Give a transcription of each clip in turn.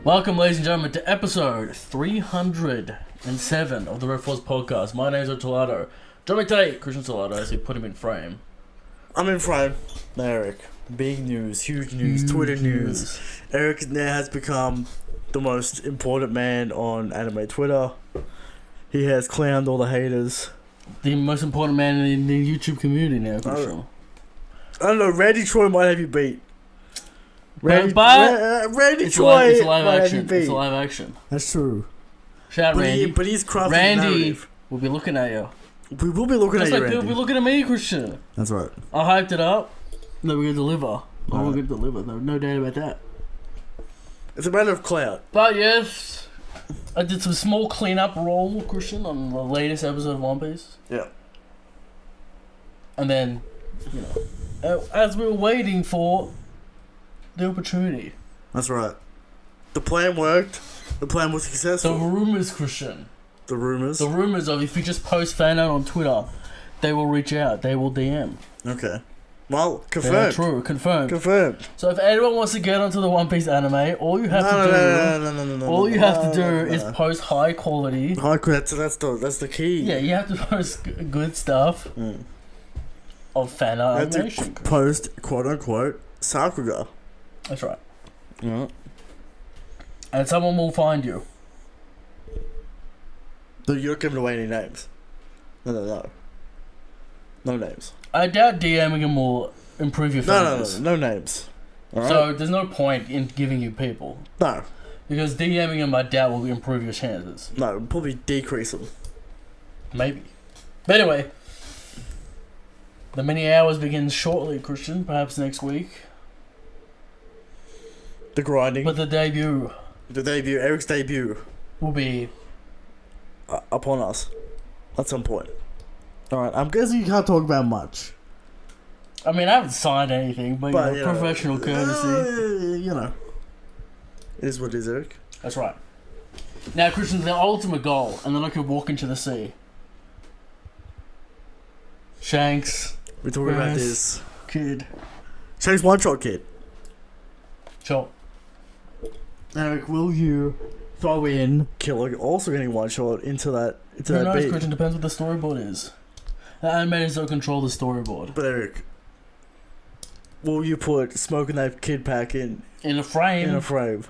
Welcome, ladies and gentlemen, to episode 307 of the Red Force Podcast. My name's Otolado. Join me today, Christian Solado, as he put him in frame. I'm in frame. Eric. Big news, huge news, Twitter news. Eric now has become the most important man on anime Twitter. He has clowned all the haters. The most important man in the YouTube community now, Christian. I don't know, Randy Troy might have you beat. Randy Troy it's live might action. have you beat. It's live action. That's true. Shout out Randy. But he's crafting Randy the narrative. will be looking at you. We will be looking Just at like you, people Randy. be looking at me, Christian. That's right. I hyped it up. No, we're going to deliver. We're going to deliver. No doubt about that. It's a matter of clout. But yes, I did some small cleanup roll, Christian, on the latest episode of One Piece. Yeah. And then, you know, as we were waiting for the opportunity. That's right. The plan worked. The plan was The successful. rumors, Christian. The rumors. The rumors of if you just post fan art on Twitter, they will reach out. They will DM. Okay. Well, They're confirmed. true. Confirmed. Confirmed. So if anyone wants to get onto the One Piece anime, all you have to do, all you have to do is post high quality. High quality. That's the key. Yeah, you have to post good stuff of fan art I have animation. to post quote unquote Sakuga. That's right. Yeah. And someone will find you. You're not giving away any names. No. No names. I doubt DMing them will improve your fans. No names. Alright? So there's no point in giving you people. No. Because DMing them, I doubt, will improve your chances. No, it'll probably decrease them. Maybe. But anyway, the many hours begins shortly, Christian. Perhaps next week. The grinding. But the debut Eric's debut will be upon us at some point. Alright, I'm guessing you can't talk about much. I mean, I haven't signed anything, but you know, professional courtesy. You know. It is what it is, Eric. That's right. Now, Christian, the ultimate goal, and then I could walk into the sea. Shanks. We're talking about this. Kid. Shanks one-shot kid. Sure. Eric, will you throw in Killer also getting one-shot into that Who knows, beat? Christian? Depends what the storyboard is. The animators don't control the storyboard. But Eric, will you put Smoking That Kid pack in In a frame. a frame?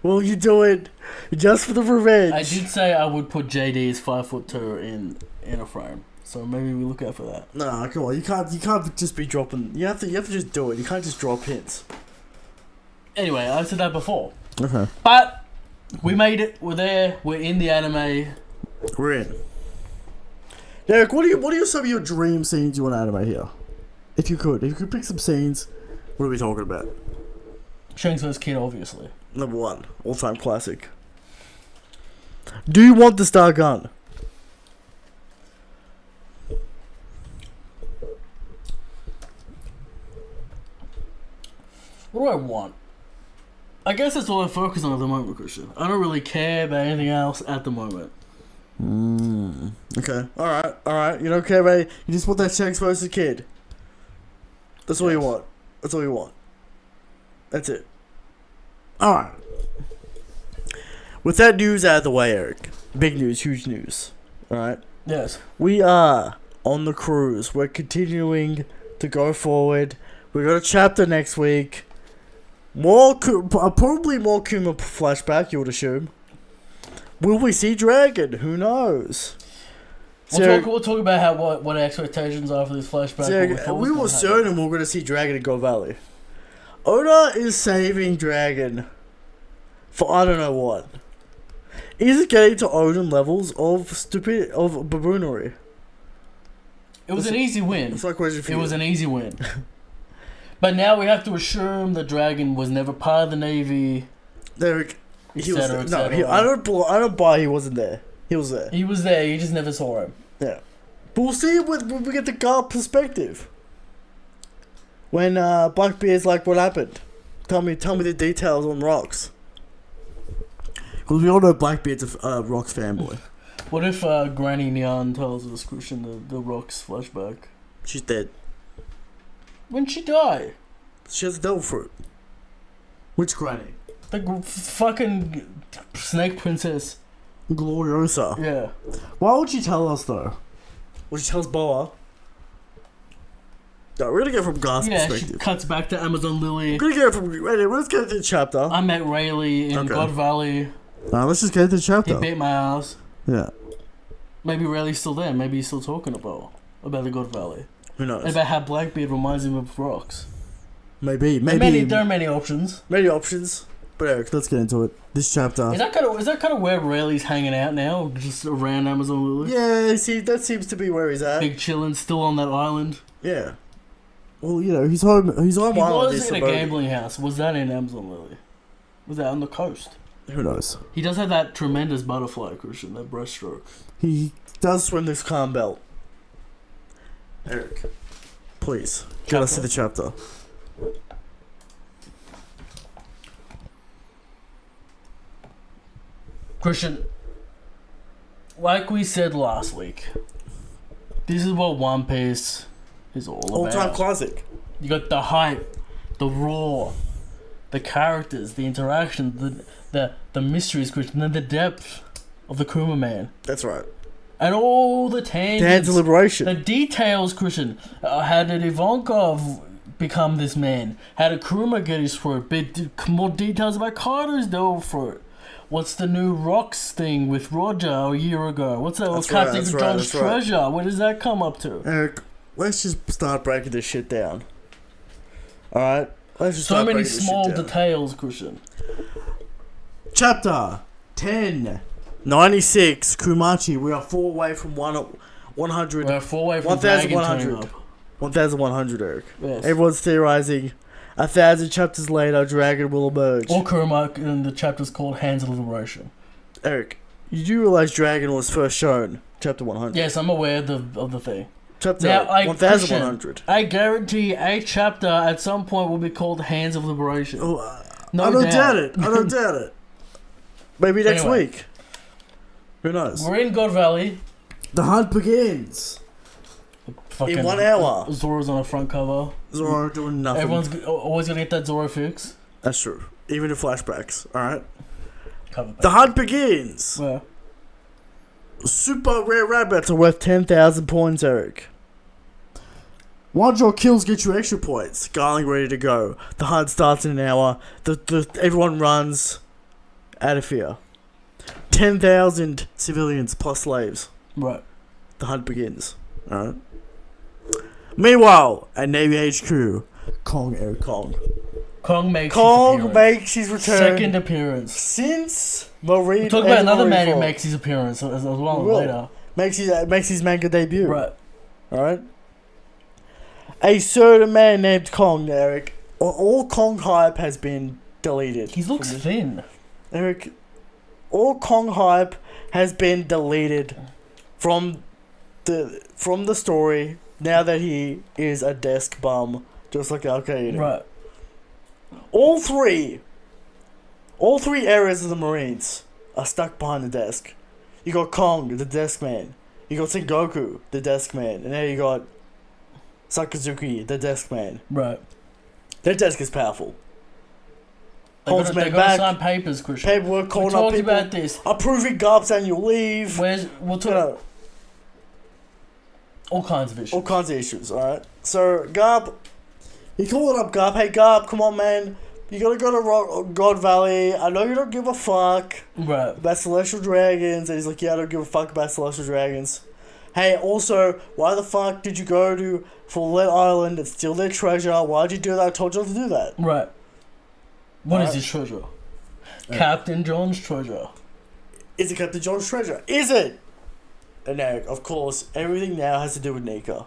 Will you do it just for the revenge? I did say I would put JD's 5'2" in a frame, so maybe we look out for that. No, come on, you can't just be dropping. You have to just do it. You can't just drop hints. Anyway, I said that before. Okay. But we made it. We're there. We're in the anime. We're in. Eric, what are some of your dream scenes you want to anime here? If you could pick some scenes, what are we talking about? Shanks vs. Kid, obviously. Number one, all-time classic. Do you want the Star Gun? What do I want? I guess that's all I focus on at the moment, Christian. I don't really care about anything else at the moment. Okay. Alright. You don't care about it. You just want that Shanks vs. Kid. That's all you want. That's all you want. That's it. Alright. With that news out of the way, Eric. Big news, huge news. Alright. Yes. We are on the cruise. We're continuing to go forward. We got a chapter next week. Probably more Kuma flashback, you would assume. Will we see Dragon? Who knows? We'll talk about what our expectations are for this flashback. We were certain we were going to see Dragon in Go Valley. Oda is saving Dragon for I don't know what. Is it getting to Odin levels of baboonery? It was an easy win. That's my question for you. It was an easy win. But now we have to assume the Dragon was never part of the Navy. Derek, he was there. No, etc. I don't buy he wasn't there. He was there. He was there. You just never saw him. Yeah, but we'll see when we get the guard perspective. When Blackbeard's like, "What happened? Tell me the details on Rocks." Because we all know Blackbeard's a Rocks fanboy. What if Granny Nyan tells us, Christian, the Rocks flashback? She's dead. When she die? She has a devil fruit. Which Granny? fucking Snake Princess. Gloriosa. Yeah. Why would you tell us though? Well, she tells Boa. No, we're gonna go from Garth's Yeah, she perspective. cuts back to Amazon Lily. We're gonna go from. Wait, let's go to the chapter. I met Rayleigh in Okay. God Valley. No, let's just go to the He chapter. beat my ass. Yeah. Maybe Rayleigh's still there. Maybe he's still talking about the God Valley. Who knows? And about how Blackbeard reminds him of rocks. Maybe. There are many options. Many options. But Eric, let's get into it. This chapter. Is that kind of where Rayleigh's hanging out now? Just around Amazon Lily? Yeah, see, that seems to be where he's at. Big chillin', still on that island. Yeah. Well, you know, he's home. He's on He one of was this in a abode. gambling house. Was that in Amazon Lily? Was that on the coast? Who knows? He does have that tremendous butterfly, Christian, that breaststroke. He does swim this calm belt. Eric, please get us to the chapter. Christian, like we said last week, this is what One Piece is all about. All-time classic. You got the hype, the roar, the characters, the interactions, the mysteries, Christian, and the depth of the Kuma man. That's right. And all the Dance tangents, of Liberation. the details, Christian. How did Ivankov become this man? How did Kuma get his throat? More details about Kaido's devil throat. What's the new rocks thing with Roger a year ago? What's that? That's Captain right, John's that's right. treasure. Where does that come up to? Eric, let's just start breaking this shit down. Alright? Let's just So start many breaking this small shit down. details, Christian. Chapter 10. 96. Kumachi. We are 4 away from 100. We're 4 away from Dragon 1,100. turning up. 1,100, Eric. Yes. Everyone's theorizing 1,000 chapters later, Dragon will emerge. Or Kuma, and the chapter's called Hands of Liberation. Eric, you do realize Dragon was first shown, chapter 100. Yes, I'm aware of the thing. Chapter Now, 1,100. I guarantee a chapter at some point will be called Hands of Liberation. Oh, No I don't doubt. doubt it. I don't doubt it. Maybe next Anyway. week. Who knows? We're in God Valley. The hunt begins. Fucking In 1 hour. Zoro's on the front cover. Zoro doing nothing. Everyone's always gonna get that Zoro fix. That's true. Even in flashbacks. Alright? Cover back. The hunt begins. Well, Super rare rabbits are worth 10,000 points, Eric. One draw kills get you extra points. Garling ready to go. The hunt starts in an hour. Everyone runs out of fear. 10,000 civilians plus slaves. right. The hunt begins. Alright. Meanwhile, at Navy HQ, Kong, Eric Kong. Kong makes His return. second appearance. Since Marine. We'll talk about another man who Marineford makes his appearance as well We will. later. makes his manga debut. Right. Alright? A certain man named Kong, Eric. All Kong hype has been deleted. He looks thin. Eric, all Kong hype has been deleted from the story now that he is a desk bum, just like Al-Qaeda. Right. All three areas of the Marines are stuck behind the desk. You got Kong, the desk man. You got Sengoku, the desk man. And now you got Sakazuki, the desk man. Right. Their desk is powerful. They Holds gotta men back. sign papers, Christian. Paperwork We calling up talked people. about this. Approving Garp's annual leave. We'll You talk know, all kinds of issues. all kinds of issues, alright? So, Garp, he called up Garp. Hey, Garp, come on, man. You gotta go to God Valley. I know you don't give a fuck Right. about Celestial Dragons. And he's like, yeah, I don't give a fuck about Celestial Dragons. Hey, also, why the fuck did you go to Follett Island and steal their treasure? Why'd you do that? I told you not to do that. Right. What is Alright. his treasure? Captain John's treasure. Is it Captain John's treasure? Is it? And now, of course, everything now has to do with Nika.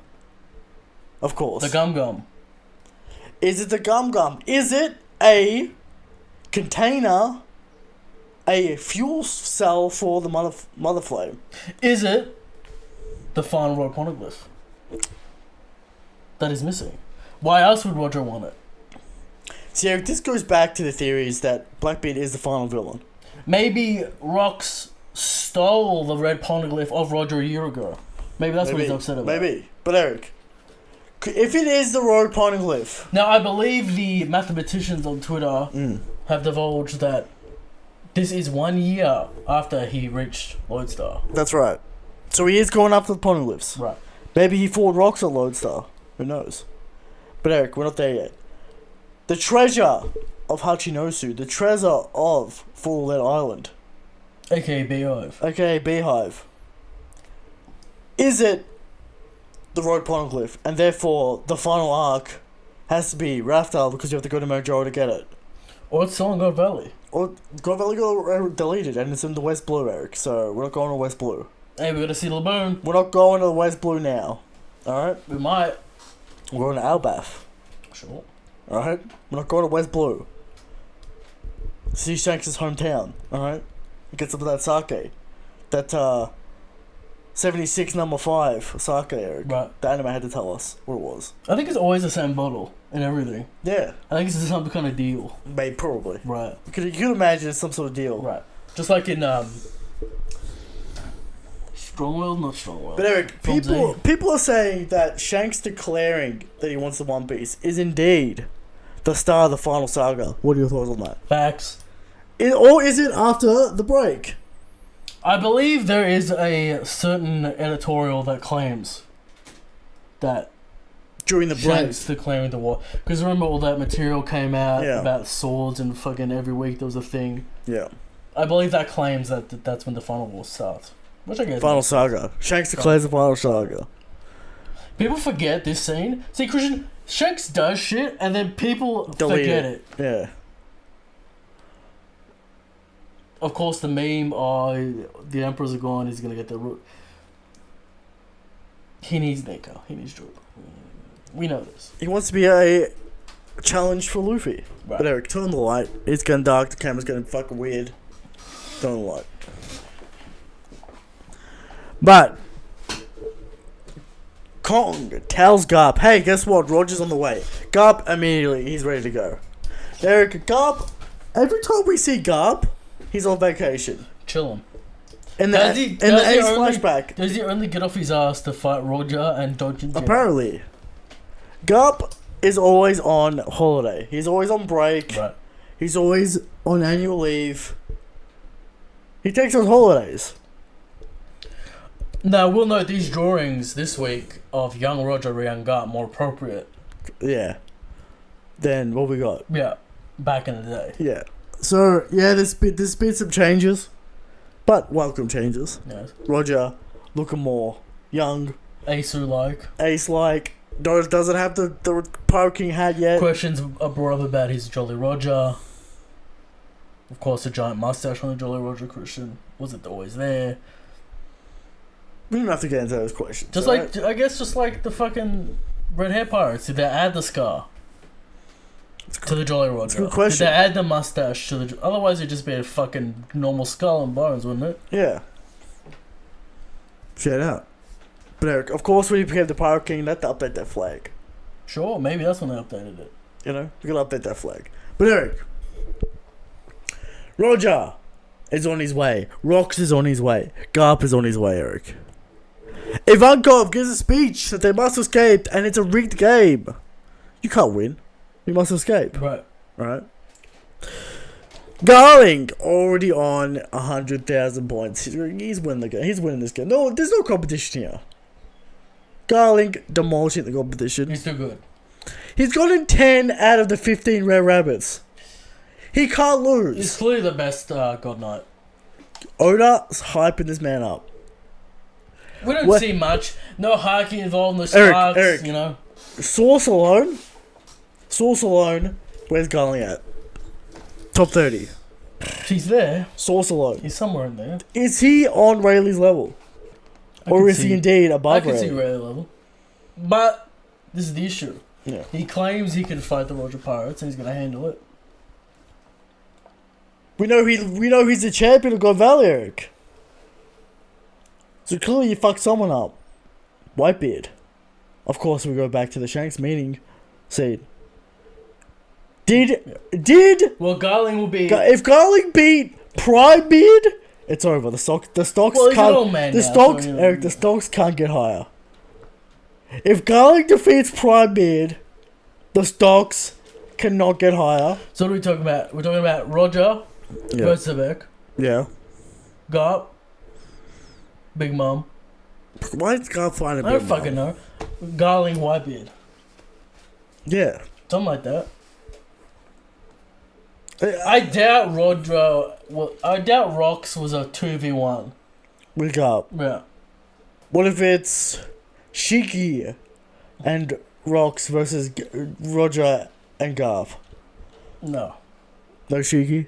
Of course. The Gum Gum. Is it the Gum Gum? Is it a container, a fuel cell for the mother flame? Is it the final road poneglyph that is missing? Why else would Roger want it? See, Eric, this goes back to the theories that Blackbeard is the final villain. Maybe Rox stole the red poneglyph of Roger a year ago. Maybe that's what he's upset about. Maybe. But Eric, if it is the rogue poneglyph... Now, I believe the mathematicians on Twitter have divulged that this is 1 year after he reached Lodestar. That's right. So he is going after the poneglyphs. Right. Maybe he fought rocks at Lodestar. Who knows? But Eric, we're not there yet. The treasure of Hachinosu, the treasure of Full Lead Island, AKA Beehive. aka Beehive. Is it the Road Poneglyph, and therefore the final arc has to be Raftal because you have to go to Mojo to get it? Or it's still in God Valley. Or God Valley got deleted and it's in the West Blue, Eric, so we're not going to West Blue. Hey, we gotta see Laboon. We're not going to the West Blue now. Alright? We might. We're going to Albath. Sure. Alright? We're not going to West Blue. See Shanks' hometown. Alright? Get some of that sake. That, 76 number 5 sake, Eric. Right. The anime had to tell us what it was. I think it's always the same bottle and everything. Yeah. I think it's some kind of deal. Maybe, probably. Right. You could imagine it's some sort of deal. Right. Just like in, Strongwell, not Strongwell. But Eric, people are saying that Shanks declaring that he wants the One Piece is indeed the start of the final saga. What are your thoughts on that? Facts. Or is it after the break? I believe there is a certain editorial that claims that During the break. Shanks declaring the war. Because remember all that material came out Yeah. about swords and fucking every week there was a thing. Yeah. I believe that claims that that's when the final war starts. Which I guess Final saga. Shanks declares the final saga. people forget this scene. See, Christian, Shanks does shit and then people Delete forget it. Yeah. Of course, the meme, the emperors are gone, he's gonna get the root. He needs Nico. He needs Drew. We know this. He wants to be a challenge for Luffy. Right. But Eric, turn the light. It's getting dark. The camera's getting fucking weird. Turn the light. But Kong tells Garp, hey, guess what? Roger's on the way. Garp immediately, he's ready to go. Eric, Garp, every time we see Garp, he's on vacation. Chill him. In the Ace flashback. Does he only get off his ass to fight Roger and dodge and Apparently. Garp is always on holiday. He's always on break. Right. He's always on annual leave. He takes on holidays. Now, we'll note these drawings this week of young Roger and young Garp more appropriate. Yeah. Then what we got? Yeah. Back in the day. Yeah. So, yeah, there's been some changes. But welcome changes. Yes. Roger looking more young. Asu-like. Ace-like. Doesn't have the Pirate King hat yet. Questions are brought up about his Jolly Roger. Of course, the giant mustache on the Jolly Roger Christian. Was it always there? We don't have to get into those questions. Just like, I guess just like the fucking Red Hair Pirates. Did they add the scar to the Jolly Roger? That's a good question. Did they add the mustache to the... Otherwise it'd just be a fucking normal skull and bones, wouldn't it? Yeah. Shout out. But Eric, of course when he became the Pirate King, they had to update that flag. Sure, maybe that's when they updated it. You know? We gotta update that flag. But Eric, Roger is on his way. Rox is on his way. Garp is on his way, Eric. Ivankov gives a speech that they must escape and it's a rigged game. You can't win. You must escape. Right. Right? Garling already on 100,000 points. He's winning the game. He's winning this game. No, there's no competition here. Garling demolishing the competition. He's too good. He's gotten 10 out of the 15 Rare Rabbits. He can't lose. He's clearly the best God Knight. Oda's hyping this man up. We don't see much. No Haki involved, no Sparks, Eric. you know. Source alone, where's Garling at? Top 30. He's there. Source alone. He's somewhere in there. Is he on Rayleigh's level? Or is he indeed above I can see Rayleigh? Rayleigh level. But this is the issue. Yeah. He claims he can fight the Roger Pirates and he's going to handle it. We know he's the champion of God Valley, Eric. So clearly you fucked someone up. Whitebeard. Of course we go back to the Shanks meeting scene. Well, Garling will be... If Garling beat Prime Beard, it's over. The stocks Well, he's an old man now, Eric, the stocks can't get higher. If Garling defeats Prime Beard, the stocks cannot get higher. So what are we talking about? We're talking about Roger versus Beck. Yeah. Garp. Big Mom. Why is Garp finding I don't fucking know. Garling Whitebeard. Yeah. Something like that. I doubt Roger. Well, I doubt Rox was a 2v1. With Garp. Yeah. What if it's Shiki and Rox versus Roger and Garp? No. No Shiki?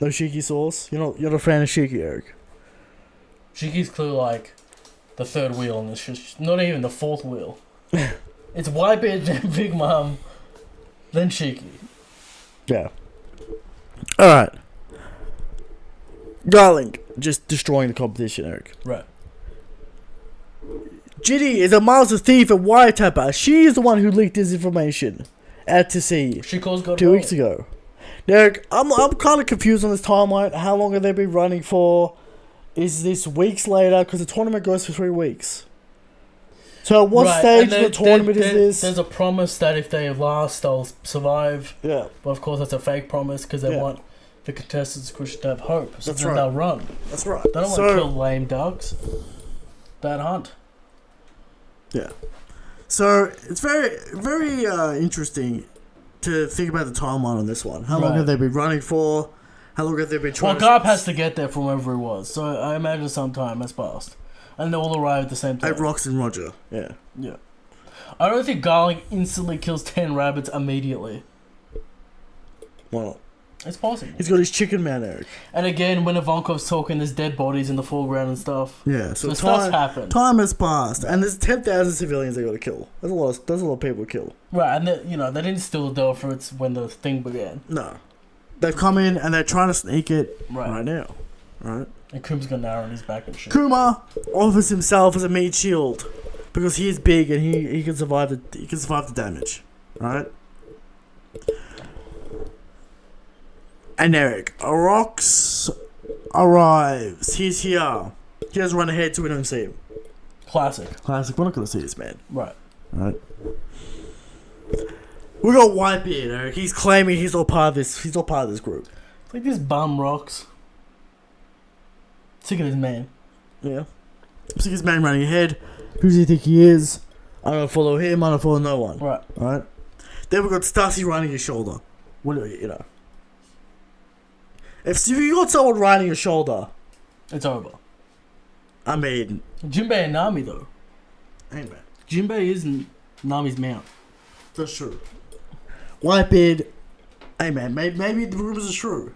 No Shiki sauce? You're not a fan of Shiki, Eric? Shiki's clearly like the third wheel in this shit. Not even the fourth wheel. It's Whitebeard, then Big Mom, then Shiki. Yeah. Alright. Garling, just destroying the competition, Eric. Right. Ginny is a master thief and wiretapper. She is the one who leaked this information out to sea She calls God 2 weeks ago. Eric, I'm kind of confused on this timeline. How long have they been running for? Is this weeks later? Because the tournament goes for 3 weeks. So at what stage of the tournament is this? There's a promise that if they last, they'll survive. Yeah. But of course, that's a fake promise because they want the contestants to have hope. So That's then right. they'll run. That's right. They don't want to kill lame ducks. Bad hunt. Yeah. So it's very, very interesting to think about the timeline on this one. How long have they been running for? How long have they been trying? Well, Garp has to get there from wherever he was, so I imagine some time has passed, and they all arrive at the same time. At Rox and Roger. Yeah. Yeah. I don't think Garling instantly kills 10 rabbits immediately. Why not? It's possible. He's got his chicken man, Eric. And again, when Ivankov's talking, there's dead bodies in the foreground and stuff. Yeah, so stuff's happened. Time has passed, and there's 10,000 civilians they got to kill. That's a lot of people to kill. Right, and they didn't steal the dough fruits when the thing began. No, they've come in and they're trying to sneak it right now. Right. And Kuma's got an arrow in his back and shit. Kuma offers himself as a meat shield because he is big and he can survive the damage. Right. And Eric, Rox arrives. He's here. He has run ahead so we don't see him. Classic. We're not gonna see this man. Right. Right. We got Whitebeard, Eric. He's claiming he's all part of this. He's all part of this group. It's like this bum rocks. Sick of this man. Yeah. Sick of this man running ahead. Who does he think he is? I'm gonna follow him. I'm gonna follow no one. Right. Right. Then we got Stassi riding his shoulder. What do you know? If you got someone riding your shoulder, It's over. I mean, Jinbei and Nami though. hey man, Jinbei isn't Nami's mount. that's true. Whitebeard, hey man, maybe the rumors are true.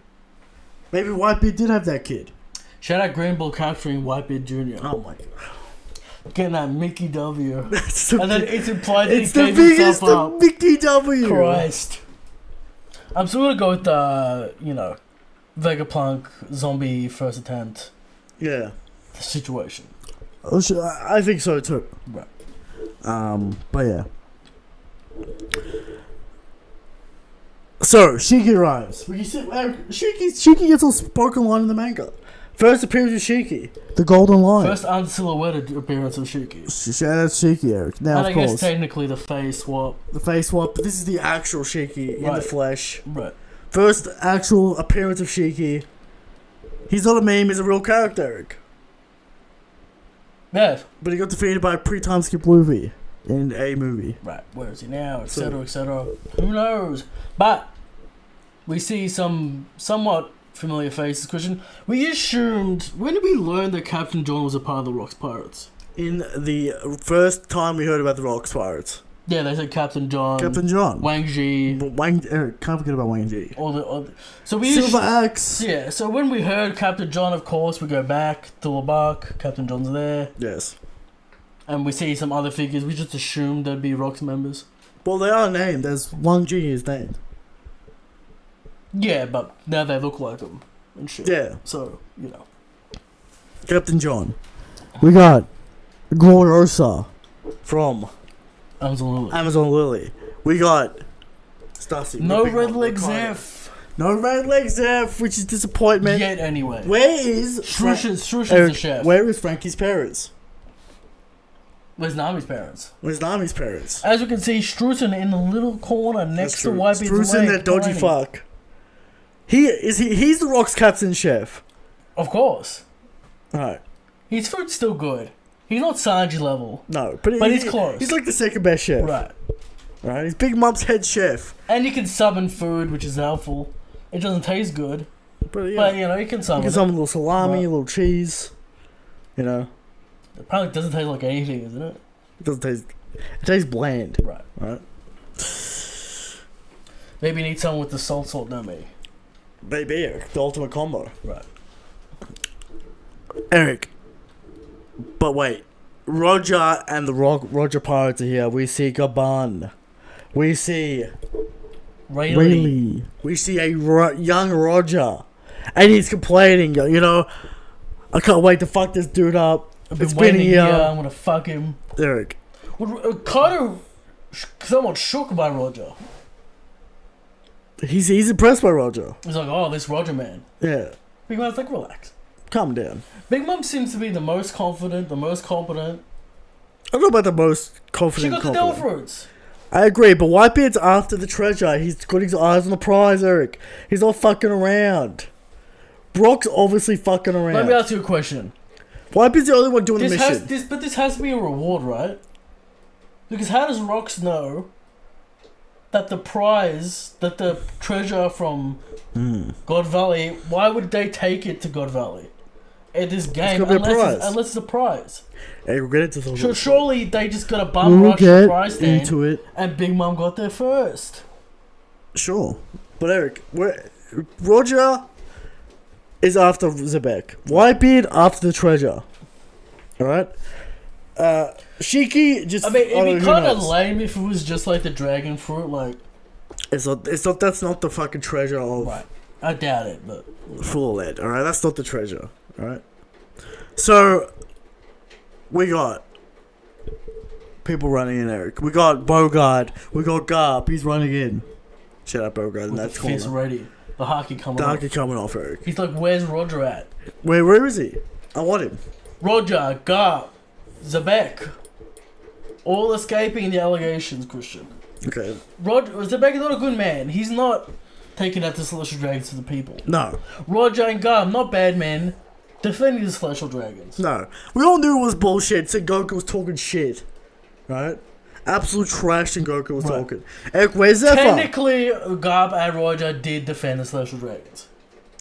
Maybe Whitebeard did have that kid. Shout out Green Bull capturing Whitebeard Jr. Oh my god. Getting that Mickey W. That's the And then it's implied that it's he the gave biggest himself up. Mickey W. Christ. I'm still gonna go with the, Vegapunk zombie first attempt Yeah. situation. I think so too. Right. But yeah. So Shiki arrives. Shiki gets a spoken line in the manga. First appearance of Shiki, the Golden Line. First unsilhouetted appearance of Shiki. Shout out to Shiki, Eric. Now, And of I course, guess technically the face swap. the face swap. But this is the actual Shiki in the flesh. Right. First actual appearance of Shiki. He's not a meme. He's a real character, Eric. Yeah. But he got defeated by a pre-time skip Luffy in a movie. Right. Where is he now? Etc. Etc. Who knows? But we see some somewhat familiar faces. Question: we assumed, when did we learn that Captain John was a part of the Rocks Pirates? In the first time we heard about the Rocks Pirates. Yeah, they said Captain John. Captain John. Wang Ji. Eric, can't forget about Wang Ji. So we Silver Axe. Yeah, so when we heard Captain John, of course, we go back to Labak. Captain John's there. Yes. And we see some other figures. We just assumed they'd be Rocks members. Well, they are named. There's Wang Ji is named. Yeah, but now they look like them and shit. Yeah. So, Captain John. We got Gloriosa from Amazon Lily. We got Stassi. No Red Leg Zeph. No Red Leg Zeph, which is disappointment. Yet anyway. Where is Shrush is the chef. Where is Frankie's parents? Where's Nami's parents? Where's Nami's parents? As we can see, Struten in the little corner next to Whitebeard's Struten, that dodgy fuck. He's the Rock's captain chef. Of course. Right. His food's still good. He's not Sanji level. No, but he's close. He's like the second best chef. Right. Right. He's Big Mom's head chef. And you can summon food, which is helpful. It doesn't taste good. But you know, you can summon a little salami, a little cheese. You know. It probably doesn't taste like anything, isn't it? It doesn't taste... It tastes bland. Right. Maybe you need someone with the salt, no me. Maybe Eric, the ultimate combo. Right. Eric. But wait. Roger and the Roger pirates are here. We see Gaban. We see... Rayleigh. We see a young Roger. And he's complaining, you know... I can't wait to fuck this dude up. It's been a year. I'm gonna fuck him. Eric. Kind of somewhat shook by Roger. He's impressed by Roger. He's like, oh, this Roger man. Yeah. Big Mom's like, relax. Calm down. Big Mom seems to be the most confident, the most competent. I don't know about the most confident. She got the devil fruits. I agree, but Whitebeard's after the treasure. He's got his eyes on the prize, Eric. He's not fucking around. Brock's obviously fucking around. Let me ask you a question. Whitebeard's the only one doing the mission. But this has to be a reward, right? Because how does Rox know that the prize, that the treasure from God Valley, why would they take it to God Valley at this game unless it's a prize? Hey, we'll get into the surely they just got a bum rush the prize stand into it, and Big Mom got there first. Sure, but Eric, Roger is after Zebek. Whitebeard after the treasure. All right. Shiki just. I mean, it'd be kind of lame if it was just like the dragon fruit, like. It's not. That's not the fucking treasure of. Right. I doubt it, but. Full of lead. All right. That's not the treasure. All right. So. We got. People running in, Eric. We got Bogard. We got Garp. He's running in. Shut up, Bogard. And that's fist ready. The Haki coming off. Eric. He's like, where's Roger at? Where is he? I want him. Roger, Garp, Zebek. All escaping the allegations, Christian. Okay. Zebek is not a good man. He's not taking out the Celestial Dragons to the people. No. Roger and Garp, not bad men. Defending the Celestial Dragons. No. We all knew it was bullshit. Said Goku was talking shit. Right? Absolute trash and Goku was talking. Eric, where's Zephyr? Technically, Garp and Roger did defend the Celestial Dragons.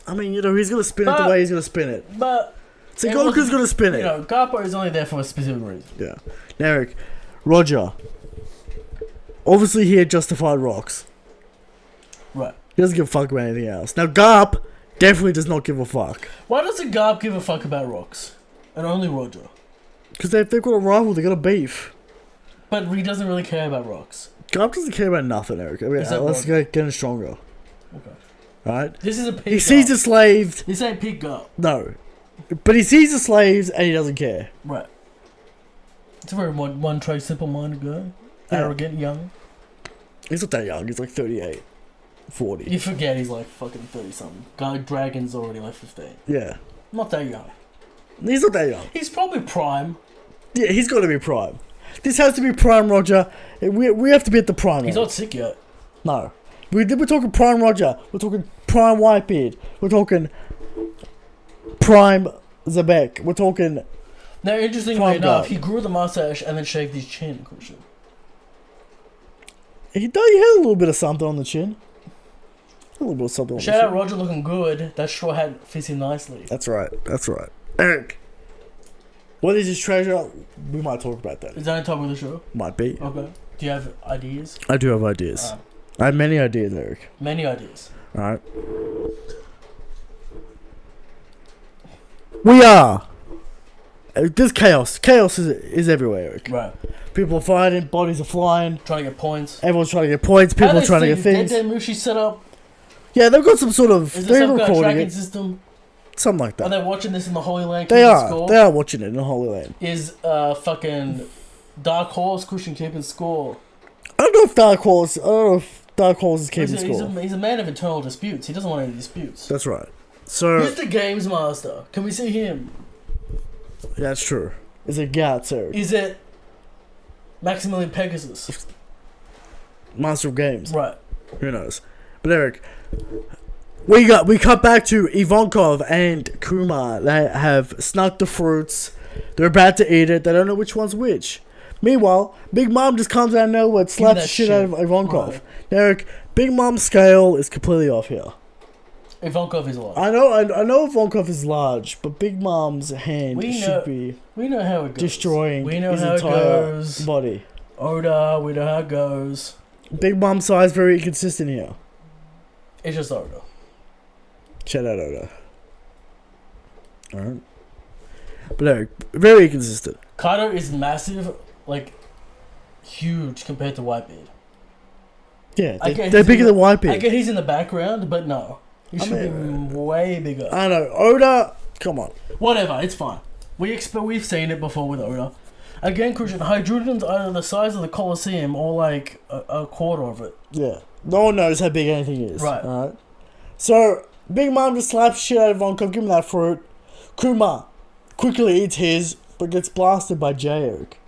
I mean, you know, he's going to spin it the way he's going to spin it. But... So Goku's going to spin it. You know, Garp is only there for a specific reason. Yeah. Now, Eric, Roger. Obviously, he had justified rocks. Right. He doesn't give a fuck about anything else. Now, Garp definitely does not give a fuck. Why doesn't Garp give a fuck about rocks? And only Roger? Because they've got a rival, they've got a beef. But he doesn't really care about rocks. Garp doesn't care about nothing, Eric. I mean, let's get him stronger. Okay. Right? This is a pig. He sees the slaves. This ain't pig Garp. No. But he sees the slaves and he doesn't care. Right. It's a very one-track, simple-minded guy. Yeah. Arrogant, young. He's not that young. He's like 38, 40. You forget he's like fucking 30-something. Dragon's already like 15. Yeah. Not that young. He's not that young. He's probably prime. Yeah, he's got to be prime. This has to be prime Roger. We have to be at the prime. He's not sick yet. No. We're talking prime Roger. We're talking prime Whitebeard. We're talking prime Zebek. We're talking... Now, interestingly enough, he grew the mustache and then shaved his chin, Christian. He had a little bit of something on the chin. A little bit of something on the chin. Shout out Roger looking good. That straw hat fits him nicely. That's right. That's right. Eric. What is his treasure? We might talk about that. Is that on top of the show? Might be. Okay. Do you have ideas? I do have ideas. I have many ideas, Eric. Many ideas. Alright. We are. There's chaos. Chaos is everywhere, Eric. Right. People are fighting, bodies are flying. Trying to get points. Everyone's trying to get points, people are trying to get things. Dead Mushi set up? Yeah, they've got some sort of... Is there some kind of tracking system? Something like that. Are they watching this in the Holy Land? They are. They are watching it in the Holy Land. Is fucking Dark Horse Christian keeping score? I don't know if Dark Horse is keeping score. He's a man of eternal disputes. He doesn't want any disputes. That's right. So who's the games master? Can we see him? That's true. Is it Gats, Eric? Is it Maximilian Pegasus. Master of Games. Right. Who knows? But Eric, we cut back to Ivankov and Kuma. They have snuck the fruits. They're about to eat it. They don't know which one's which. Meanwhile, Big Mom just comes out of nowhere and slaps the shit out of Ivankov. Right. Eric, Big Mom's scale is completely off here. Ivankov is large. I know Ivankov is large, but Big Mom's hand should be we know how it goes. destroying we know his how entire it goes. body. Oda, we know how it goes. Big Mom's size very inconsistent here. It's just Oda. Shout out Oda. Alright. But Eric, very inconsistent. Kaido is massive, like huge compared to Whitebeard. Yeah, they're bigger than Whitebeard. I get he's in the background, but no. He should be way bigger. I know. Oda, come on. Whatever, it's fine. We've seen it before with Oda. Again, Christian, Hydruden's either the size of the Colosseum or like a quarter of it. Yeah. No one knows how big anything is. Right. Alright. So, Big Mom just slaps shit out of Ivankov, give him that fruit. Kuma quickly eats his, but gets blasted by Jay, Eric.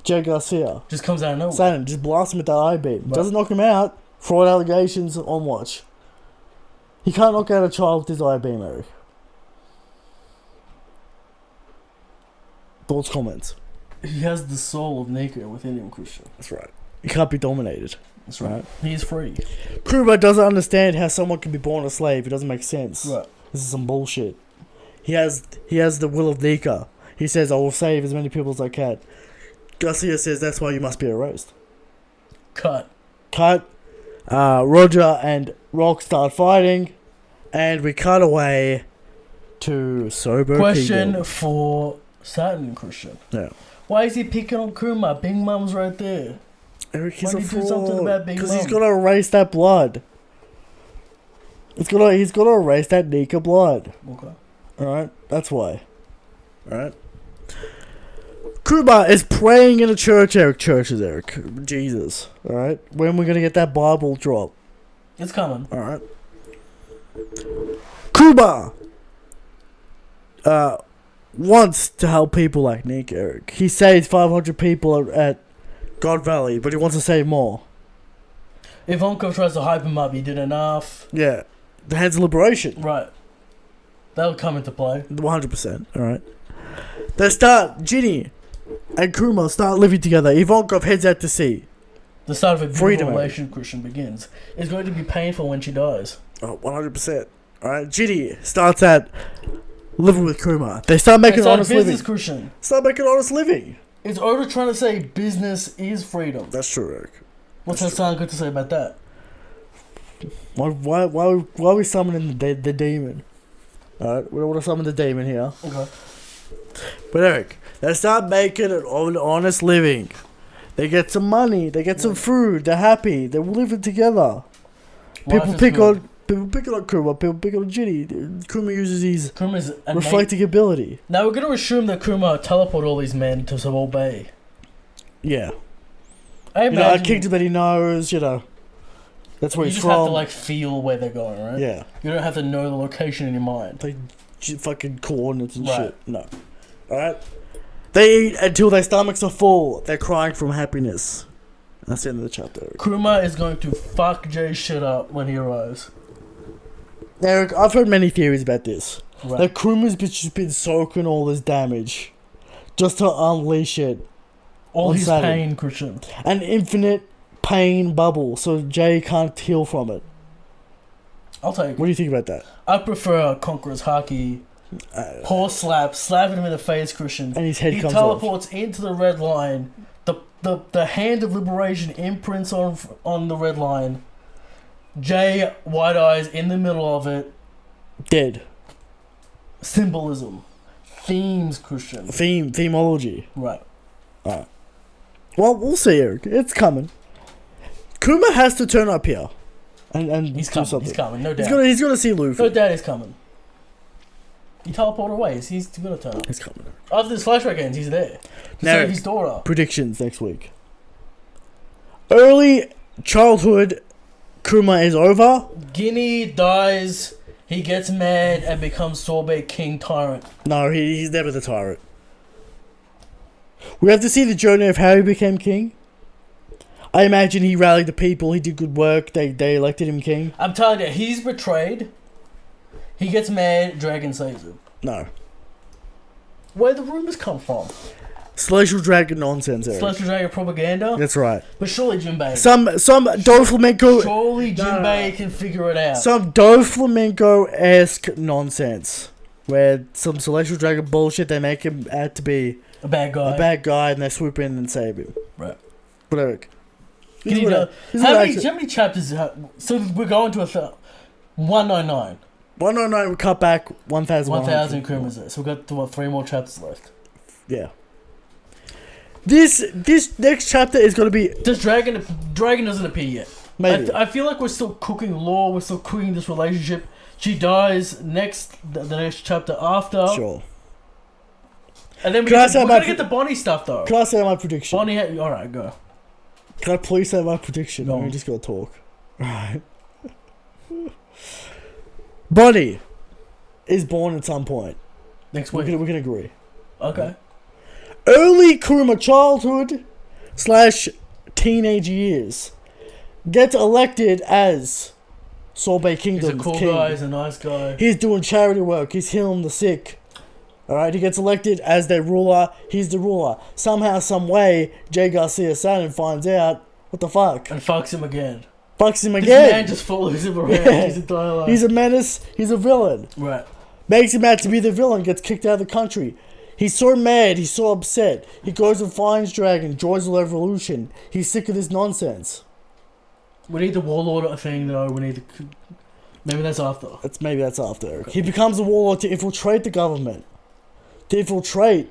Jay Garcia. Just comes out of nowhere. Saturn just blasts him with that eye beam. Right. Doesn't knock him out. Fraud allegations on watch. He can't knock out a child with his eye beam, Eric. Thoughts, comments? He has the soul of Nika within him, Christian. That's right. He can't be dominated. That's right. He is free. Kuma doesn't understand how someone can be born a slave. It doesn't make sense. Right. This is some bullshit. He has the will of Nika. He says, I will save as many people as I can. Garcia says, that's why you must be erased. Cut. Roger and Rock start fighting. And we cut away to Sober Question Kingdom. for Saturn, Christian. Yeah. Why is he picking on Kuma? Big Mom's right there. Eric, he's Why a do you do something about Big because Mom? he's got to erase that blood. He's got to erase that Nika blood. Okay. Alright? That's why. Alright? Kuma is praying in a church, Eric. Churches, Eric. Jesus. Alright? When we're going to get that Bible drop? It's coming. Alright? Kuma wants to help people like Nick, Eric. He saved 500 people at God Valley, but he wants to save more. Ivankov tries to hype him up. He did enough. Yeah. The Hands of Liberation. Right. That'll come into play. 100%. Alright. Ginny and Kuma start living together. Ivankov heads out to sea. The start of a beautiful Freedom, relationship, Christian, begins. It's going to be painful when she dies. Oh, 100%. Alright, Ginny starts at living with Kuma. They start making an honest living. Christian. Start making an honest living. Is Oda trying to say business is freedom? That's true, Eric. What's that sound good to say about that? Why are we summoning the demon? Alright, we don't want to summon the demon here. Okay. But Eric, they start making an honest living. They get some money, they get some food, they're happy, they're living together. People pick on Kuma, people pick on Ginny. Kuma uses his reflecting ability. Now we're going to assume that Kuma teleported all these men to Sabal Bay. Yeah. I a kingdom that he knows, that's where he's just from. have to like feel where they're going, right? Yeah. You don't have to know the location in your mind. Like fucking coordinates and Right. shit. No. Alright? They eat until their stomachs are full. They're crying from happiness. That's the end of the chapter, Eric. Kuma is going to fuck Jay's shit up when he arrives. Eric, I've heard many theories about this. Right. That Kuma's just been soaking all this damage just to unleash it. All on his Saturn. pain, Christian. An infinite pain bubble so Jay can't heal from it. I'll take What it. do you think about that? I prefer Conqueror's Haki. Horse slap him in the face, Christian. And his head He comes off. teleports into the red line. The hand of liberation imprints on the red line. Jay, white eyes in the middle of it. Dead. Symbolism. Themes, Christian. Themology. Right. Alright. Well, we'll see, Eric. It's coming. Kuma has to turn up here. And He's do coming. something. He's coming. No doubt. He's gonna see Luffy. No doubt he's coming. He teleported away. He's gonna turn up. He's coming. After this flashback ends, he's there. To Now, save his daughter. predictions next week. Early childhood Kuma is over. Guinea dies. He gets mad and becomes Sorbet King Tyrant. No, he's never the tyrant. We have to see the journey of how he became king. I imagine he rallied the people. He did good work. They elected him king. I'm telling you, he's betrayed. He gets mad. Dragon saves him. No. Where the rumors come from? Celestial Dragon nonsense, Eric. Celestial Dragon propaganda. That's right. But surely Jinbei. Some Doflamingo. Surely Jinbei can figure it out. Some Doflamingo-esque nonsense. Where some Celestial Dragon bullshit, they make him out to be a bad guy, and they swoop in and save him. Right. But Eric, how many chapters? So we're going to 199. 199, we cut back 1,000. 1,000 Kumas there. So we've got 3 more chapters left. Yeah. This next chapter is going to be... Does Dragon doesn't appear yet. Maybe. I feel like we're still cooking lore. We're still cooking this relationship. She dies the next chapter after. Sure. And then we're gonna get the Bonnie stuff though. Can I say my prediction? Bonnie, alright, go. Can I please say my prediction? No. We just gotta talk. Alright. Bonnie is born at some point. Next week. We can agree. Okay. Early Kuma childhood / teenage years gets elected as Sorbet Kingdom's He's a cool king. guy, he's a nice guy. He's doing charity work, he's healing the sick. Alright, he gets elected as their ruler, he's the ruler. Somehow, some way, Jay Garcia Saturn finds out, what the fuck? And fucks him again. Fucks him again. This man just follows him around his entire life. He's a menace, he's a villain. Right. Makes him out to be the villain, gets kicked out of the country. He's so mad, he's so upset. He goes and finds Dragon, joins the revolution. He's sick of this nonsense. We need the warlord thing though, maybe that's after. Maybe that's after, Eric. He becomes a warlord to infiltrate the government. To infiltrate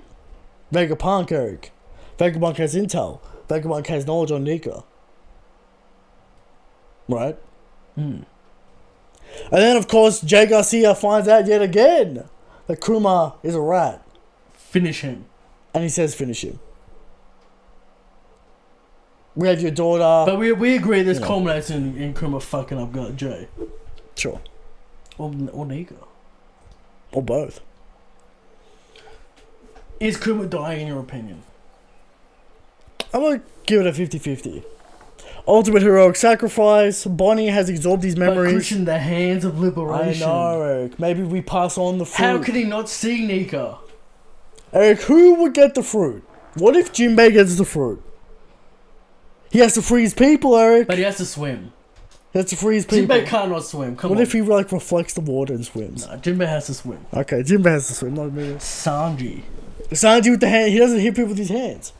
Vegapunk, Eric. Vegapunk has intel. Vegapunk has knowledge on Nika. Right? And then, of course, Jay Garcia finds out yet again that Kuma is a rat. Finish him. And he says finish him. We have your daughter. But we agree this culminates in Kuma fucking up Jay. Sure. Or Nika. Or both. Is Kuma dying in your opinion? I'm going to give it a 50-50. Ultimate heroic sacrifice. Bonnie has absorbed these memories. But Christian, the hands of liberation. I know, Eric. Maybe we pass on the fruit. How could he not see Nika? Eric, who would get the fruit? What if Jinbei gets the fruit? He has to free his people, Eric. But he has to swim. He has to free his people. Jinbei cannot swim. Come on. What if he reflects the water and swims? Nah, Jinbei has to swim. Okay, Jinbei has to swim, not me. Sanji. Sanji with the hand. He doesn't hit people with his hands.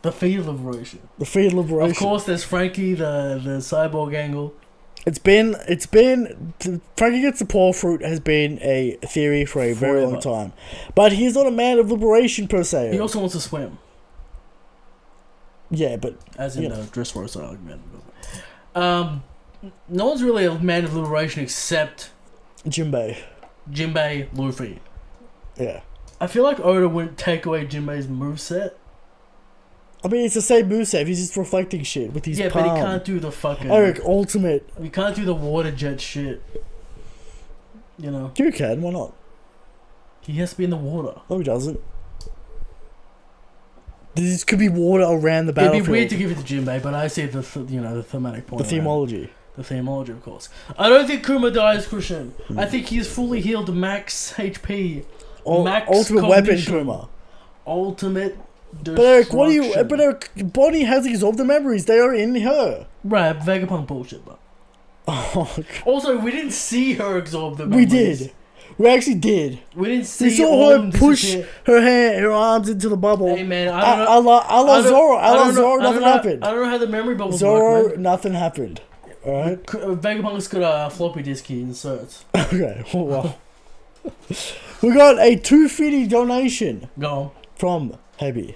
The feet of liberation. The feet of liberation. Of course, there's Frankie, the cyborg angle. It's been Frankie gets the paw fruit has been a theory for a very long time, but he's not a man of liberation per se. He also wants to swim. Yeah, but as in the Dressrosa argument. No one's really a man of liberation except Jinbei, Luffy. Yeah. I feel like Oda wouldn't take away Jinbei's moveset. I mean, it's the same moveset. He's just reflecting shit with his palm. But he can't do the fucking... Eric, ultimate. He can't do the water jet shit. You know? You can, why not? He has to be in the water. No, he doesn't. This could be water around the battlefield. It'd be weird to give it to Jinbei, but I see the thematic point. The themology. The themology, of course. I don't think Kuma dies, Christian. I think he's fully healed max HP. Max ultimate weapon Kuma. Ultimate But Eric, what do you... But Eric, Bonnie has absorbed the memories. They are in her. Right, Vegapunk bullshit, but... Oh, also, we didn't see her absorb the memories. We did. We actually did. We didn't see we saw her push her arms into the bubble. Hey man, I don't know. I love Zoro, nothing happened. I don't know how the memory bubbles Zoro, work, nothing happened. Alright? Vagabunk's got a floppy disk he inserts. Okay, well. We got a 250 donation. Go on. From Hebby.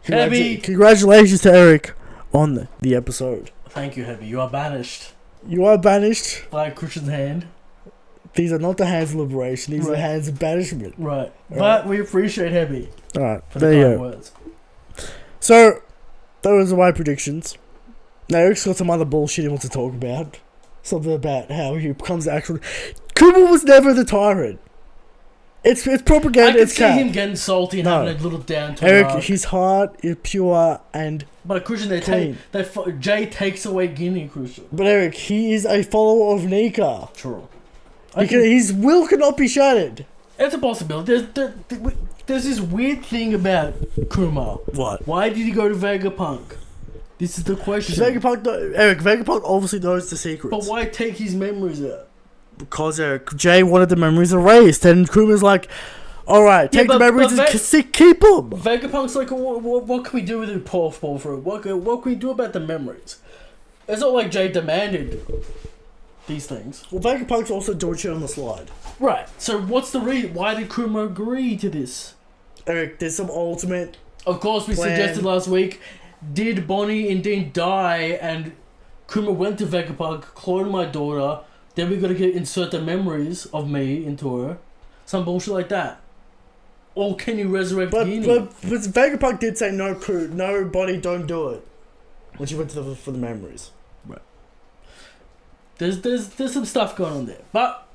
Hebby! Congratulations to Eric on the episode. Thank you, Hebby. You are banished. You are banished. By Christian's hand. These are not the hands of liberation. These are the hands of banishment. Right. But we appreciate Hebby. Alright, for there the you kind go. Words. So, those are my predictions. Now, Eric's got some other bullshit he wants to talk about. Something about how he becomes actually... Kuma was never the tyrant. It's I propaganda. can It's see cap. him getting salty and No. having a little downturn. Eric, arc. his heart is pure and. But Christian, Clean. Jay takes away Guinea, Christian. But Eric, he is a follower of Nika. True. His will cannot be shattered. It's a possibility. There's this weird thing about Kuma. What? Why did he go to Vegapunk? This is the question. Eric, Vegapunk obviously knows the secrets. But why take his memories out? Because Eric, Jay wanted the memories erased, and Kuma's like, alright, take the memories and keep them. Vegapunk's like, what can we do with it, Paul for what can we do about the memories? It's not like Jay demanded these things. Well, Vegapunk's also doing shit on the slide. Right, so what's the reason? Why did Kuma agree to this? Eric, there's some ultimate... Of course, we suggested last week, did Bonnie indeed die and Kuma went to Vegapunk, cloned my daughter, then we gotta insert the memories of me into her? Some bullshit like that. Or can you resurrect Guinea? But Vegapunk did say no, Bonnie, don't do it. When she went for the memories. Right. There's some stuff going on there. But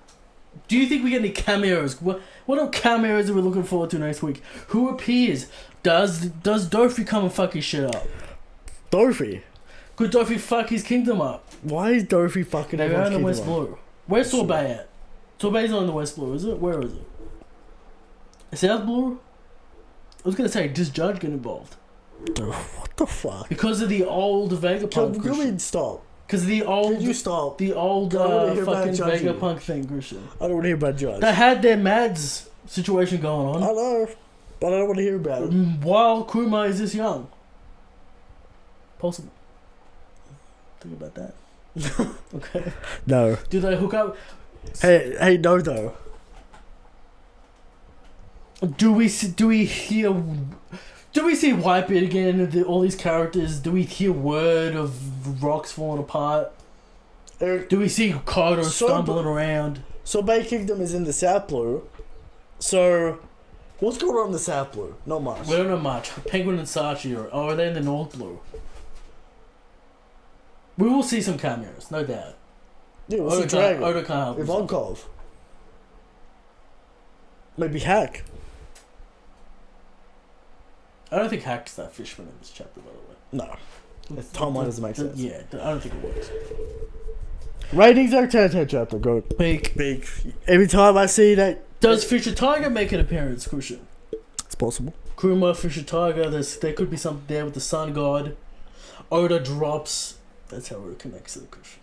do you think we get any cameos? What are cameos that we're looking forward to next week? Who appears? Does Dorothy come and fuck his shit up? Dorothy? Could Dorothy fuck his kingdom up? Why is Dorothy fucking They're everyone's in the kingdom West up? Blue. Where's Sorbet at? Sorbet's not in the West Blue, is it? Where is it? South Blue? I was gonna say, does Judge get involved? What the fuck? Because of the old Vegapunk. Can we stop? Because the old. Can you stop? The old I don't wanna hear fucking about Judge. Vegapunk thing, Christian. I don't want to hear about Judge. They had their Mads situation going on. I know, but I don't want to hear about it. While Kuma is this young. Possible. Think about that. Okay. No. Do they hook up? Hey, no, though. Do we see Whitebeard again? All these characters. Do we hear word of rocks falling apart? Do we see Carter stumbling around? So Bay Kingdom is in the South Blue. So, what's going on in the South Blue? Not much. We don't know much. Penguin and Sachi are they in the North Blue? We will see some cameos, no doubt. Yeah, we'll see Dragon. Oda can't help himself. Ivankov. Maybe Hack. I don't think Hack's that fishman in this chapter, by the way. No. The timeline doesn't make sense. Yeah, I don't think it works. Ratings are 10 chapter. Go. Big. Every time I see that... Does Fisher Tiger make an appearance, Christian? It's possible. Kuma, Fisher Tiger, there could be something there with the Sun God. Oda drops. That's how Oda connects to the Christian.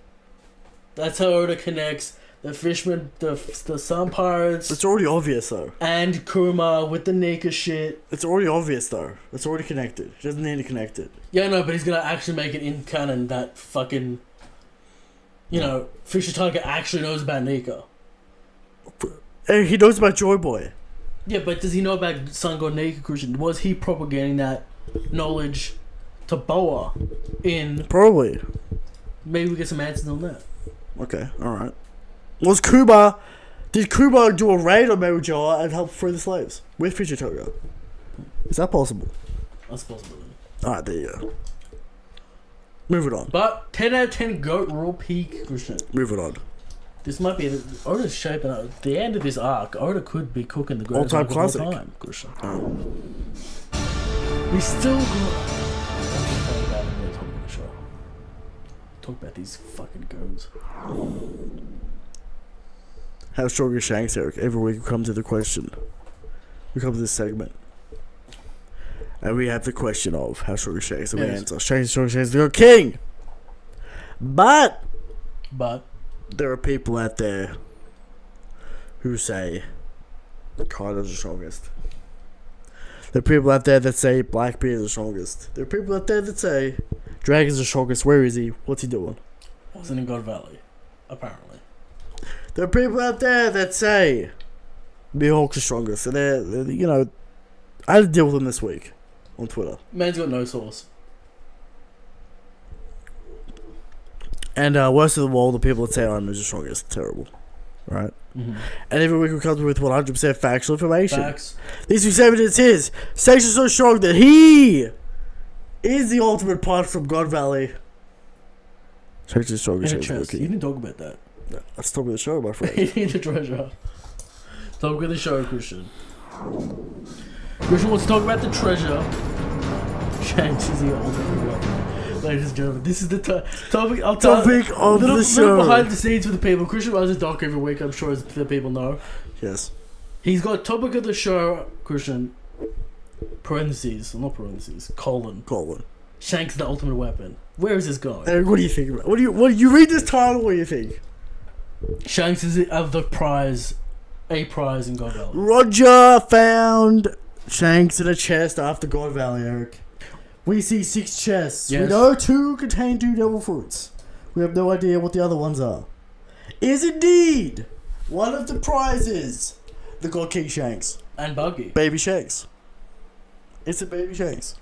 That's how Oda connects the Fishman, the Sun Pirates. It's already obvious, though. And Kuma with the Nika shit. It's already obvious, though. It's already connected. He doesn't need to connect it. Yeah, no, but he's gonna actually make it in canon that fucking... You know, Fisher Tiger actually knows about Nika. He knows about Joy Boy. Yeah, but does he know about Sun God Nika, Christian? Was he propagating that knowledge to Boa in... Probably. Maybe we get some answers on that. Okay, alright. Was Kuma... Did Kuma do a raid on Merujawa and help free the slaves? With Fisher Tiger? Is that possible? That's a possibility. Alright, there you go. Move it on. But 10 out of 10 GOAT raw peak, Christian. Move it on. This might be... Oda's shaping up. The end of this arc, Oda could be cooking the greatest all-time arc classic. of all time, Christian. We still got... Talk about these fucking goons. How strong is Shanks, Eric? Every week we come to the question. We come to this segment. And we have the question of how strong is Shanks, and we answer. Shanks is strong, Shanks is the king! But there are people out there who say Kaido's the strongest. There are people out there that say Blackbeard is the strongest. There are people out there that say Dragon's the strongest. Where is he? What's he doing? Wasn't in God Valley, apparently. There are people out there that say Mihawk's the strongest. And they're, you know, I had to deal with them this week on Twitter. Man's got no source. And worst of all, the people that say I'm the strongest. Terrible. Right? Mm-hmm. And every week we come with 100% factual information. Facts. This week's evidence is Shanks is so strong that he is the ultimate part from God Valley. Shanks is strong as You didn't talk about that. Let's talk about the show, my friend. He need the treasure. Talk with the show, Christian. Christian wants to talk about the treasure. Shanks is the ultimate weapon. Ladies and gentlemen, this is the topic. Topic of the show. Little behind the scenes for the people. Christian runs a doc every week. I'm sure as the people know. Yes. He's got topic of the show. Christian. Parentheses, not parentheses. Colon. Shanks the ultimate weapon. Where is this going? Eric, what do you think about? What do you read this title? What do you think? Shanks is the prize, a prize in God Valley. Roger found Shanks in a chest after God Valley, Eric. We see 6 chests. Yes. We know 2 contain 2 devil fruits. We have no idea what the other ones are. Is indeed one of the prizes the God King Shanks. And Buggy. Baby Shanks. It's a baby Shanks.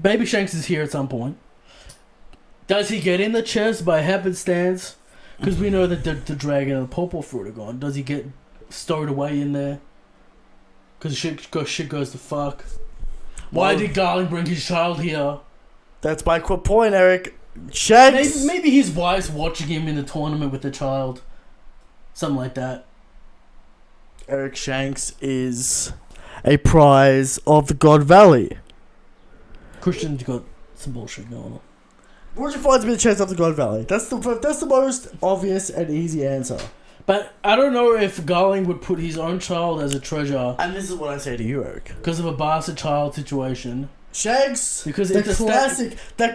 Baby Shanks is here at some point. Does he get in the chest by happenstance? Because we know that the dragon and the purple fruit are gone. Does he get stowed away in there? Because shit goes to fuck. Why did Garland bring his child here? That's my quick point, Eric. Shanks. Maybe his wife's watching him in the tournament with the child. Something like that. Eric Shanks is a prize of the God Valley. Christian's got some bullshit going on. Roger finds him in the chest of the God Valley. That's the most obvious and easy answer. But I don't know if Garling would put his own child as a treasure. And this is what I say to you, Eric. Because of a bastard child situation. Shanks. Because the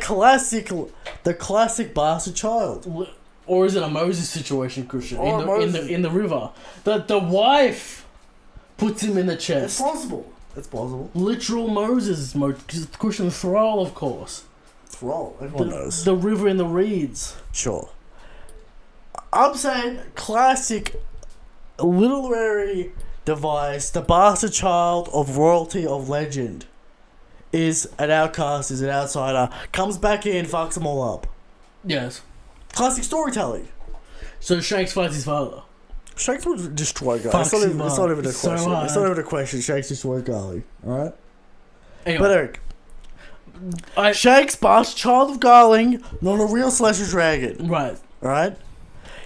classic bastard child. Or is it a Moses situation, Christian? In the river. The wife puts him in the chest. It's possible. Literal Moses mode. Christian Thrall, of course. Thrall. Everyone knows. The river in the reeds. Sure. I'm saying classic literary device. The bastard child of royalty of legend is an outcast, is an outsider, comes back in, fucks them all up. Yes. Classic storytelling. So Shanks fights his father. Shanks would destroy Garling. It's not even a question. It's not even a question. Shanks destroys Garling. Alright? Anyway. But Eric. Shanks, bastard child of Garling, not a real slasher dragon. Right. Alright?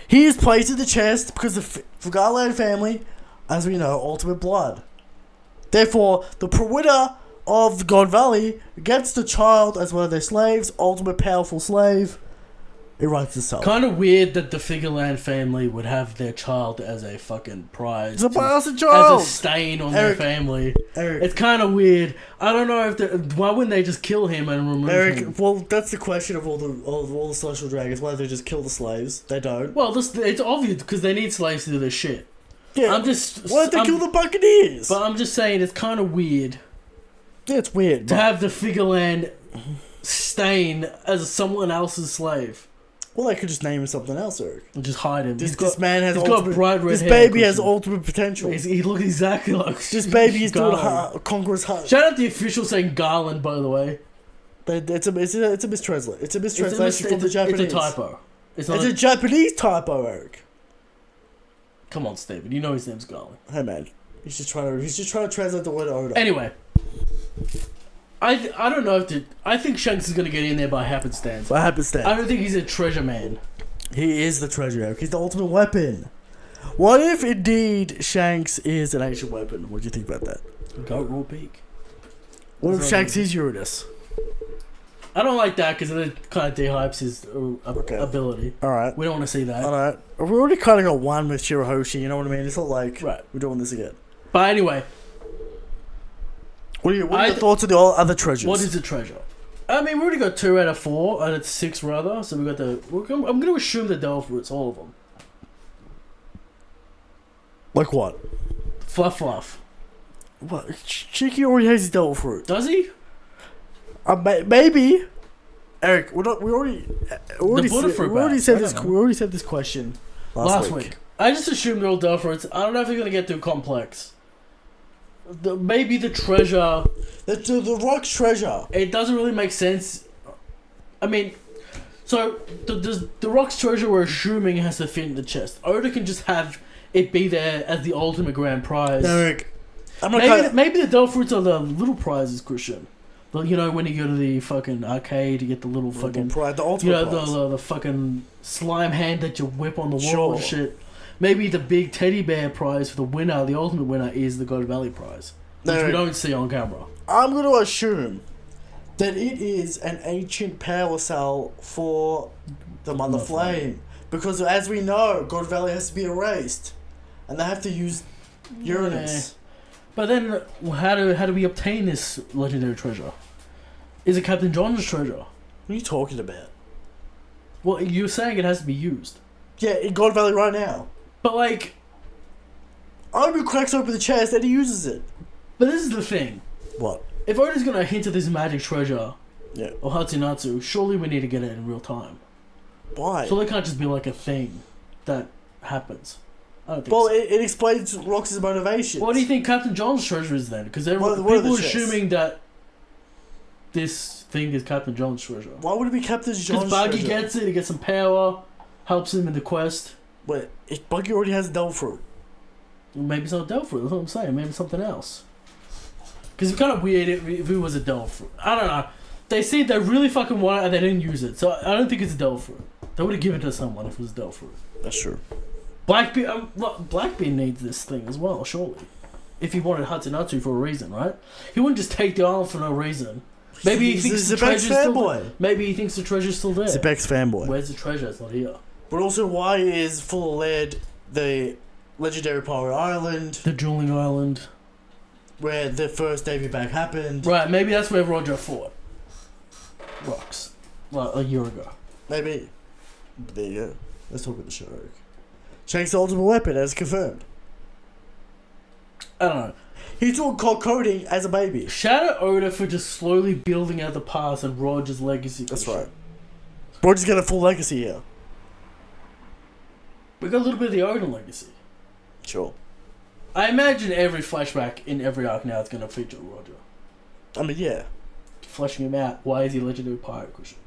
He is placed in the chest because for Garland family, as we know, ultimate blood. Therefore, the winner of the God Valley gets the child as one of their slaves, ultimate powerful slave. It writes itself. Kind of weird that the Figureland family would have their child as a fucking prize. It's a bastard child! As a stain on their family. Eric. It's kind of weird. I don't know if why wouldn't they just kill him and remove him? Well, that's the question of all the social dragons. Why don't they just kill the slaves? They don't. Well, it's obvious because they need slaves to do this shit. Yeah. Why don't they kill the Buccaneers? But I'm just saying it's kind of weird. Yeah, it's weird. To have the Figureland stain as someone else's slave. Well, they could just name him something else, Eric. And just hide him. This man has got bright red hair. This baby has ultimate potential. He looks exactly like this baby is doing Conqueror's Hut. Shout out the official saying Garland, by the way. It's a mistranslation. It's a mistranslation from the Japanese. It's a typo. It's a Japanese typo, Eric. Come on, Steven. You know his name's Garland. Hey, man. He's just trying to translate the word odor. Anyway. I don't know I think Shanks is going to get in there by happenstance. By happenstance. I don't think he's a treasure man. He is the treasure, Eric. He's the ultimate weapon. What if indeed Shanks is an ancient weapon? What do you think about that? Goat raw beak. What if Shanks is Uranus? I don't like that because it kind of de-hypes his ability. Alright. We don't want to see that. Alright. We already kind of got one with Shirahoshi, you know what I mean? It's not like we're doing this again. But anyway. What are your thoughts on the other treasures? What is a treasure? I mean, we already got 2 out of 4, out of 6 rather. So we got I'm going to assume the devil fruits, all of them. Like what? Fluff. What? Cheeky already has his devil fruit. Does he? Maybe. Eric, we already said this question last week. I just assumed they're all devil fruits. I don't know if they're going to get too complex. Maybe the treasure. The rock's treasure. It doesn't really make sense. I mean, so the rock's treasure we're assuming has to fit in the chest. Oda can just have it be there as the ultimate grand prize. Eric, maybe the devil fruits are the little prizes, Christian. But you know when you go to the fucking arcade, you get the little fucking the ultimate prize. the fucking slime hand that you whip on the wall and shit. maybe the big teddy bear prize for the winner, the ultimate winner, is the God Valley prize, which we don't see on camera. I'm going to assume that it is an ancient power cell for the Mother Flame. Because as we know, God Valley has to be erased. And they have to use Uranus. Yeah. But then, how do we obtain this legendary treasure? Is it Captain John's treasure? What are you talking about? Well, you're saying it has to be used. Yeah, in God Valley right now. But like... Obu cracks open the chest and he uses it. But this is the thing. What? If Oda's gonna hint at this magic treasure, yeah, or Hatsunatsu, surely we need to get it in real time. Why? So it can't just be like a thing that happens. I don't think well, so. it explains Rox's motivations. What do you think Captain John's treasure is then? Because people are assuming that this thing is Captain John's treasure. Why would it be Captain John's treasure? Because Buggy gets it, he gets some power, helps him in the quest. Wait, if Buggy already has a devil fruit. Maybe it's not a devil fruit, that's what I'm saying. Maybe it's something else. Because it's kind of weird if it was a devil fruit. I don't know. They said they really fucking want it and they didn't use it. So I don't think it's a devil fruit. They would have given it to someone if it was a devil fruit. That's true. Blackbeard needs this thing as well, surely. If he wanted Hatsunatsu for a reason, right? He wouldn't just take the island for no reason. Maybe he thinks the treasure's still there. Maybe he thinks the treasure's still there. Zebeck's fanboy. Where's the treasure? It's not here. But also, why is full of lead the legendary pirate island? The dueling island. Where the first Navy back happened. Right, maybe that's where Roger fought Rocks. Well, a year ago. Maybe. There you go. Let's talk about the show. Shanks' ultimate weapon, as confirmed. I don't know. He took cold coding as a baby. Shout out Oda for just slowly building out the past and Roger's legacy. That's right. Roger's got a full legacy here. We got a little bit of the Oda legacy. Sure. I imagine every flashback in every arc now is going to feature Roger. I mean, yeah. Fleshing him out. Why is he a legendary pirate, Christian?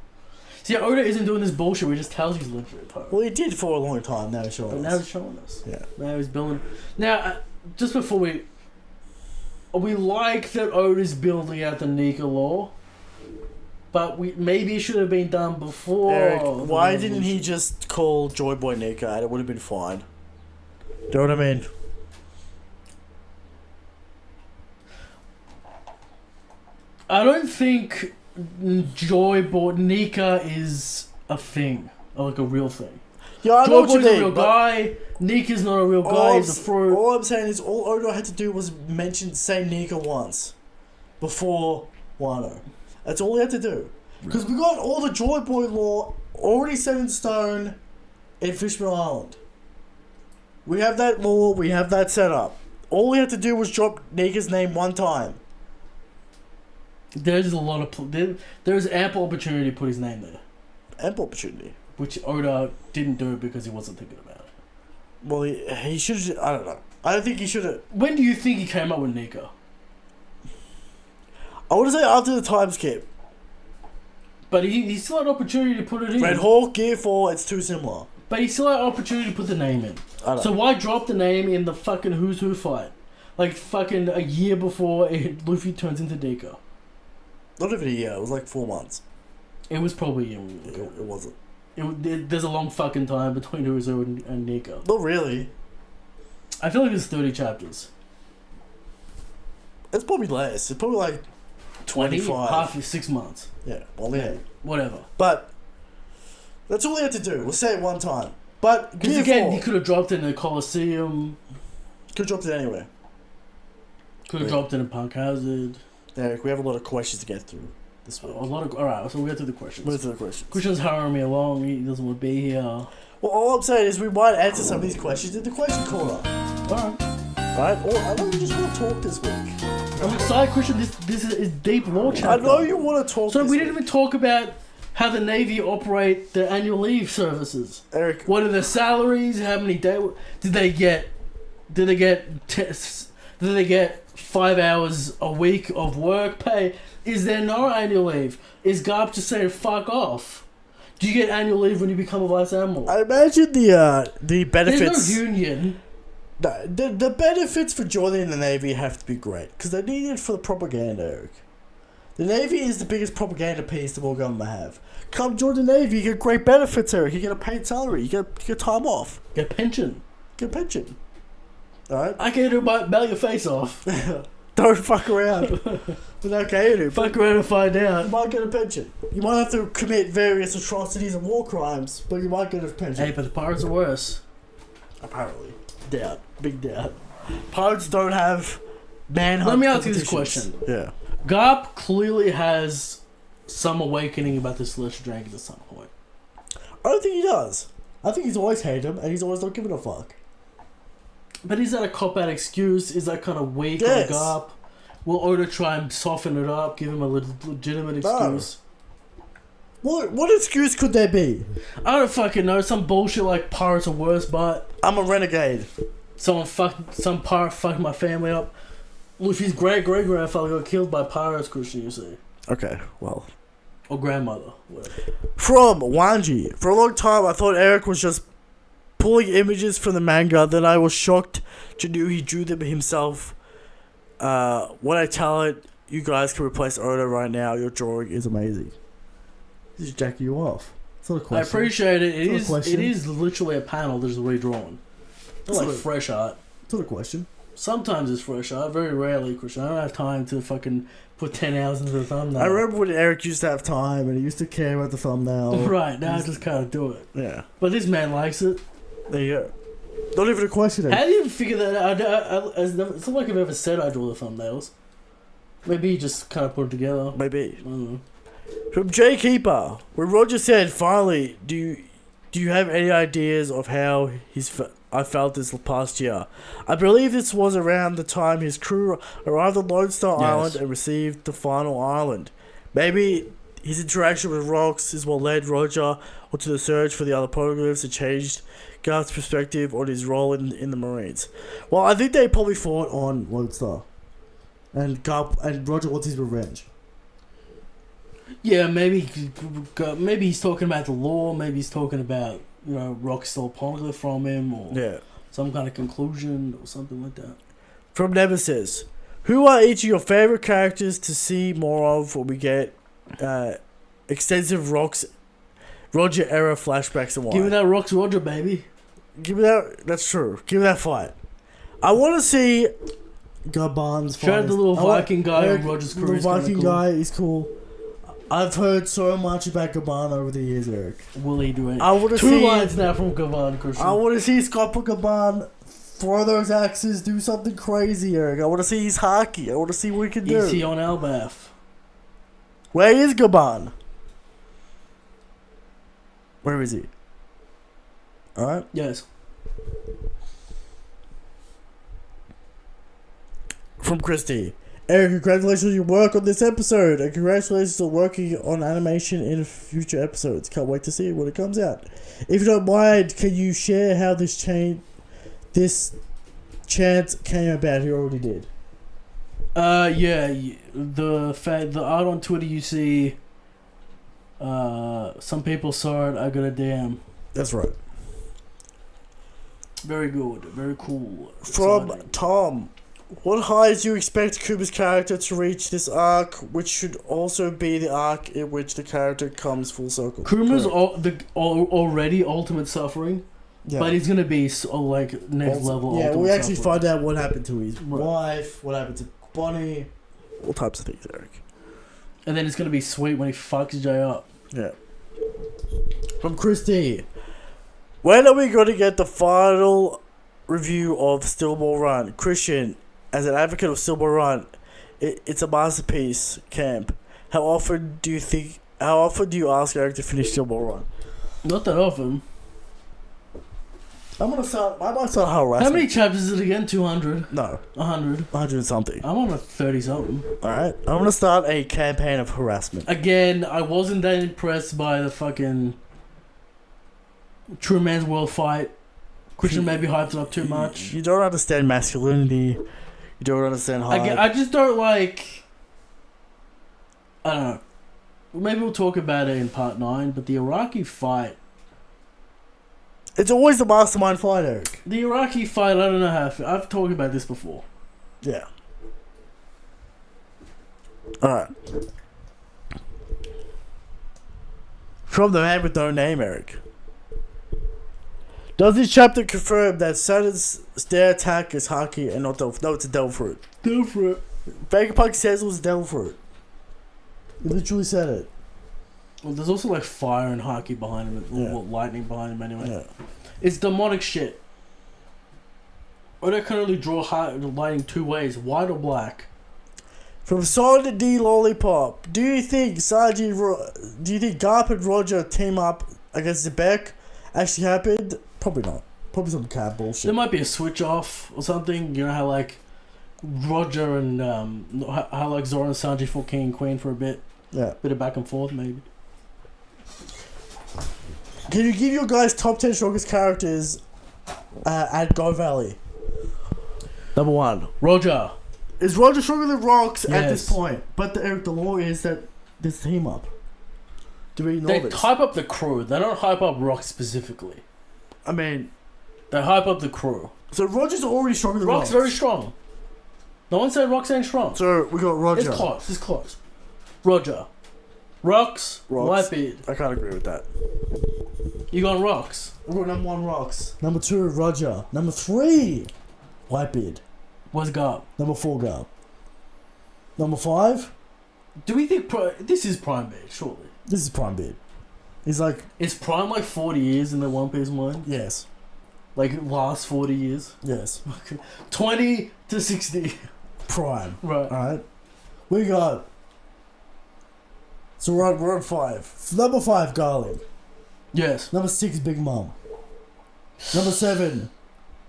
See, Oda isn't doing this bullshit where he just tells he's a legendary pirate. Well, he did for a long time. Now he's showing us. Now he's showing us. Yeah. Now he's building. Now, just before we like that Oda's building out the Nika lore, but maybe it should have been done before. Eric, why didn't he just call Joy Boy Nika and it would have been fine? Do you know what I mean? I don't think Joy Boy Nika is a thing, or like a real thing. Yeah, I know what you Joy Boy's mean, a real guy. Nika's not a real guy. He's a fruit. All I'm saying is all Oda had to do was mention say Nika once before Wano. That's all he had to do. Because we got all the Joy Boy lore already set in stone in Fishman Island. We have that lore. We have that set up. All we had to do was drop Nika's name one time. There's a lot of there's ample opportunity to put his name there. Ample opportunity. Which Oda didn't do because he wasn't thinking about it. Well, he should have. I don't know. I don't think he should have. When do you think he came up with Nika? I want to say after the time skip. But he still had opportunity to put it in. Red Hawk, Gear 4, it's too similar. But he still had opportunity to put the name in. So why drop the name in the fucking Who's Who fight? Like fucking a year before Luffy turns into Nika. Not even a year, it was like 4 months. It was probably a year. It wasn't. There's a long fucking time between Who's Who and Nika. Not really. I feel like it's 30 chapters. It's probably less. It's probably like 25. Half 6 months. Yeah, well, yeah. Whatever. But that's all he had to do. We'll say it one time. But because again, he could have dropped it in the Coliseum. Could have dropped it anywhere. Could have dropped it in Punk Hazard. Derek, we have a lot of questions to get through this week. Alright, so we'll get through the questions. We'll get through the questions. Christian's hurrying me along. He doesn't want to be here. Well, all I'm saying is we might answer some of these questions in the question corner. Alright. Right? Or I know you just want to talk this week. I'm excited, Christian. This is deep lore chapter. I know you want to talk. So we didn't even talk about how the Navy operate their annual leave services. Eric, what are their salaries? How many days did they get? Did they get 5 hours a week of work pay? Is there no annual leave? Is Garp just saying fuck off? Do you get annual leave when you become a vice admiral? I imagine the benefits. There's no union. The benefits for joining the Navy have to be great because they need it for the propaganda, Eric. The Navy is the biggest propaganda piece the world government have. Come join the Navy, you get great benefits, Eric. You get a paid salary, you get time off. Get pension. Get a pension. Alright? I can't do belt your face off. Don't fuck around. It's okay to Fuck around and find You out. might get a pension. You might have to commit various atrocities and war crimes, but you might get a pension. Hey, but the pirates are worse. Apparently. Doubt. Big doubt. Pirates don't have manhunt. Let me ask you this competitions. question. Yeah. Garp clearly has some awakening about the Celestial Dragons at some point. I don't think he does. I think he's always hated him, and he's always not giving a fuck. But is that a cop-out excuse? Is that kind of weak on Garp? Will Oda try and soften it up, give him a legitimate excuse? No. What excuse could there be? I don't fucking know. Some bullshit like pirates are worse, but I'm a renegade. some pirate fucked my family up. Luffy's great-great-grandfather got killed by pirates, Christian, you see. Okay, well. Or grandmother, whatever. From Wanji. For a long time, I thought Eric was just pulling images from the manga. Then I was shocked to know he drew them himself. When I tell it, you guys can replace Oda right now. Your drawing is amazing. This is jacking you off. It's not a question. I appreciate it. It's not a It is literally a panel that's redrawn. It's like fresh art. It's not a question. Sometimes it's fresh art. Very rarely, Christian. I don't have time to fucking put 10 hours into the thumbnail. I remember when Eric used to have time and he used to care about the thumbnail. Right, now I just kind of do it. Yeah. But this man likes it. There you go. Not even a question. How do you figure that out? It's not like I've ever said I draw the thumbnails. Maybe you just kind of put it together. Maybe. I don't know. From J Keeper, when Roger said, "Finally, do you have any ideas of how I felt this past year?" I believe this was around the time his crew arrived on Lone Star Island and received the final island. Maybe his interaction with rocks is what led Roger onto the search for the other poneglyphs and changed Garth's perspective on his role in the Marines. Well, I think they probably fought on Lone Star, and Roger wants his revenge. Yeah, maybe he's talking about the law. Maybe he's talking about, Rock stole a poneglyph from him, or some kind of conclusion or something like that. From Nemesis, who are each of your favorite characters to see more of when we get extensive Roger era flashbacks and why? Give me that Rocks Roger, baby. Give me that. That's true. Give me that fight. I want to see Gaban's fight. Shout out the little Viking guy on Roger's crew. The Viking guy is cool. I've heard so much about Gaban over the years, Eric. Will he do it? I want to see 2 see lines now from Gaban, Christian. I want to see Scott Gaban throw those axes, do something crazy, Eric. I want to see his hockey. I want to see what he can do. Is he on Elbaf? Where is Gaban? Where is he? Alright. Yes. From Christy. Eric, congratulations on your work on this episode, and congratulations on working on animation in future episodes. Can't wait to see it when it comes out. If you don't mind, can you share how this chance came about? He already did. Yeah. The art on Twitter you see. Some people saw it. I got a DM. That's right. Very good. Very cool. From Exciting. Tom. What highs do you expect Kuma's character to reach this arc, which should also be the arc in which the character comes full circle? Kuma's already ultimate suffering, but he's gonna be next level. Yeah, we actually suffering. find out what happened to his wife, what happened to Bonnie, all types of things, Eric. And then it's gonna be sweet when he fucks Jay up. Yeah. From Christy. When are we going to get the final review of Stillball Run? Christian, as an advocate of Stillball Run, it's a masterpiece, Camp. How often do you ask Eric to finish Stillball Run? Not that often. I might start harassing. How many chapters is it again? 200? No. 100. 100 and something. I'm on a 30 something. Alright. I'm going to start a campaign of harassment. Again, I wasn't that impressed by the fucking True Man's World fight. Christian maybe hyped it up too much. You don't understand masculinity. You don't understand hype. I just don't like... I don't know. Maybe we'll talk about it in part 9, but the Iraqi fight... It's always the mastermind fight, Eric. The Iraqi fight, I don't know how... I've talked about this before. Yeah. Alright. From the man with no name, Eric. Does this chapter confirm that Saturn's stair attack is Haki and not Devil? No, it's a Devil Fruit. Devil Fruit. Vegapunk says it was Devil Fruit. He literally said it. Well, there's also like fire and Haki behind him, well, lightning behind him anyway. Yeah. It's demonic shit. Oda can only draw lighting two ways, white or black. From Solid D Lollipop, do you think Garp and Roger team up against the Beck actually happened? Probably not. Probably some cat bullshit. There might be a switch off or something. You know how like Roger and how like Zoro and Sanji fought King and Queen for a bit. Yeah. Bit of back and forth maybe. Can you give your guys top 10 strongest characters at Go Valley? Number 1. Roger. Is Roger stronger than Rocks Yes. at this point? But the law is that this team up. Do we know They this? hype up the crew. They don't hype up Rock specifically. I mean, They hype up the crew. so Roger's already stronger than Rocks. Rock's very strong. No one said Rock's ain't strong. So we got Roger. It's close. It's close. Roger. Rocks. Whitebeard. I can't agree with that. You got Rocks. We got number 1 Rocks. Number 2 Roger. Number 3 Whitebeard. What's Garp? Number 4 Garp. Number 5. Do we think this is Prime Beard? Surely. This is Prime Beard. He's like, Is Prime like 40 years in the One Piece mind? yes, Like last 40 years? yes. 20 to 60. Prime. Right. Alright. We got. So we're at 5. Number 5 Garlic. Yes. Number 6 Big Mom. Number 7.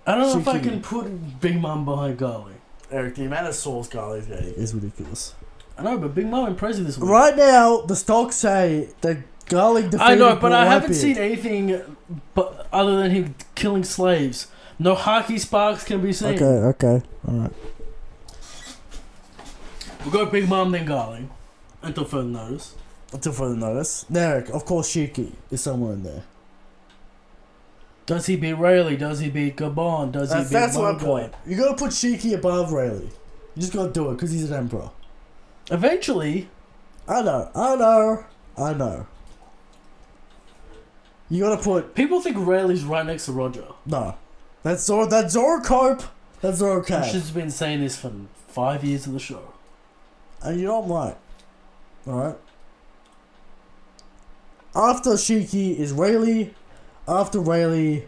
I don't know if I Shiki. can put Big Mom behind Garlic. Eric, the amount of sauce Garlic's getting is ridiculous. I know, but Big Mom impressive this week. Right now, the stocks say that Garlic defeated I know, but I haven't Whitebeard. seen anything but other than him killing slaves. No Haki sparks can be seen. Okay, alright. We'll go Big Mom then Garlic. Until further notice. Until further notice. Eric, of course Shiki is somewhere in there. Does he beat Rayleigh? Does he beat Gabon? Does he beat That's my Mogo? point. You gotta put Shiki above Rayleigh. You just gotta do it, because he's an emperor. Eventually, I know. You gotta put... people think Rayleigh's right next to Roger. No. That's Zorocope. That's I Zorocope. should have been saying this for 5 years of the show. And you know I'm right. Alright? After Shiki is Rayleigh. After Rayleigh...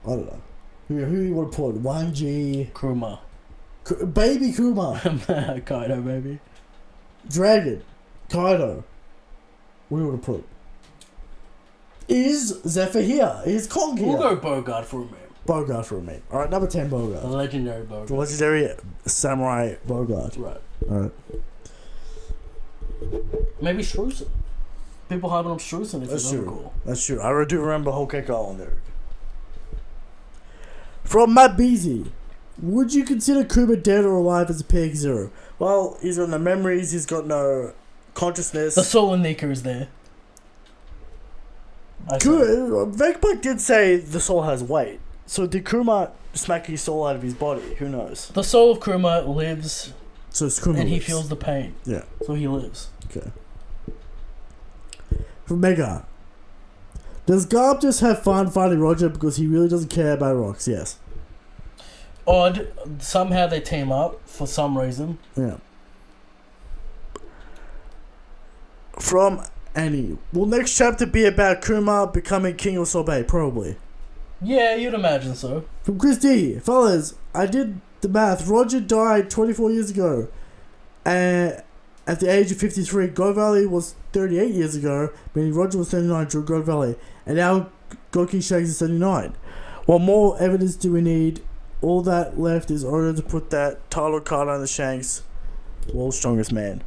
I don't know. Who you want to put? Wanji... Kuma. Baby Kuma. Kaido, baby. Dragon. Kaido. What do you want to put? Is Zephyr here? Is Kong here? We'll go Bogart for a minute. Bogart for me. Alright, number 10 Bogart. The legendary Bogart. The legendary samurai Bogart. Right. Alright. Maybe Strusen. People hyping up Strusen if That's it's true. cool. That's true. I do remember Whole Cake Island there. From Matt Beasy. Would you consider Kuma dead or alive as a Pig Zero? Well, he's got no memories, he's got no consciousness. The soul in Nika is there. Vegapunk did say the soul has weight. So did Kuma smack his soul out of his body? Who knows? The soul of Kuma lives So it's Kuma and he lives. feels the pain. Yeah. So he lives. Okay. From Mega. Does Garb just have fun fighting Roger because he really doesn't care about rocks? Yes. Odd. Somehow they team up for some reason. Yeah. From Annie. Will next chapter be about Kuma becoming king of Sorbet? Probably. Yeah, you'd imagine so. From Chris D. Fellas, I did the math. Roger died 24 years ago. And at the age of 53, God Valley was 38 years ago, meaning Roger was 39 during God Valley. And now God King Shanks is 39. What more evidence do we need? All that left is order to put that title card on the Shanks. World's strongest man.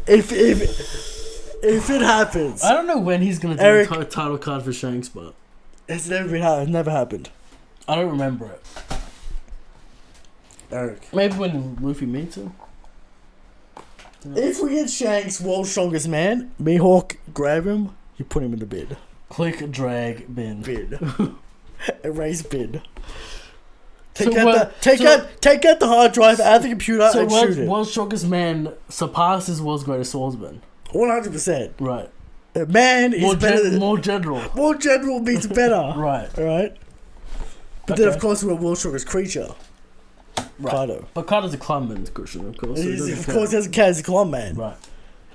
If it happens, I don't know when he's gonna do Eric, a title card for Shanks, but it's never happened. I don't remember it. Eric, Maybe when Luffy meets him. if we get Shanks world's strongest man, Mihawk grab him, you put him in the bid. Click, drag, bin. Bid. Erase bid. So Take out the hard drive, add the computer, So and shoot it. World's Strongest Man surpasses World's Greatest Swordsman. 100%. Right. Man is better than... more general. More general means better. Right. Right? But then, of course, we're World's Strongest Creature. Right. Kaido. But Kaido's a clubman, Christian, of course. So Of course, he has a cat as a club man. Right.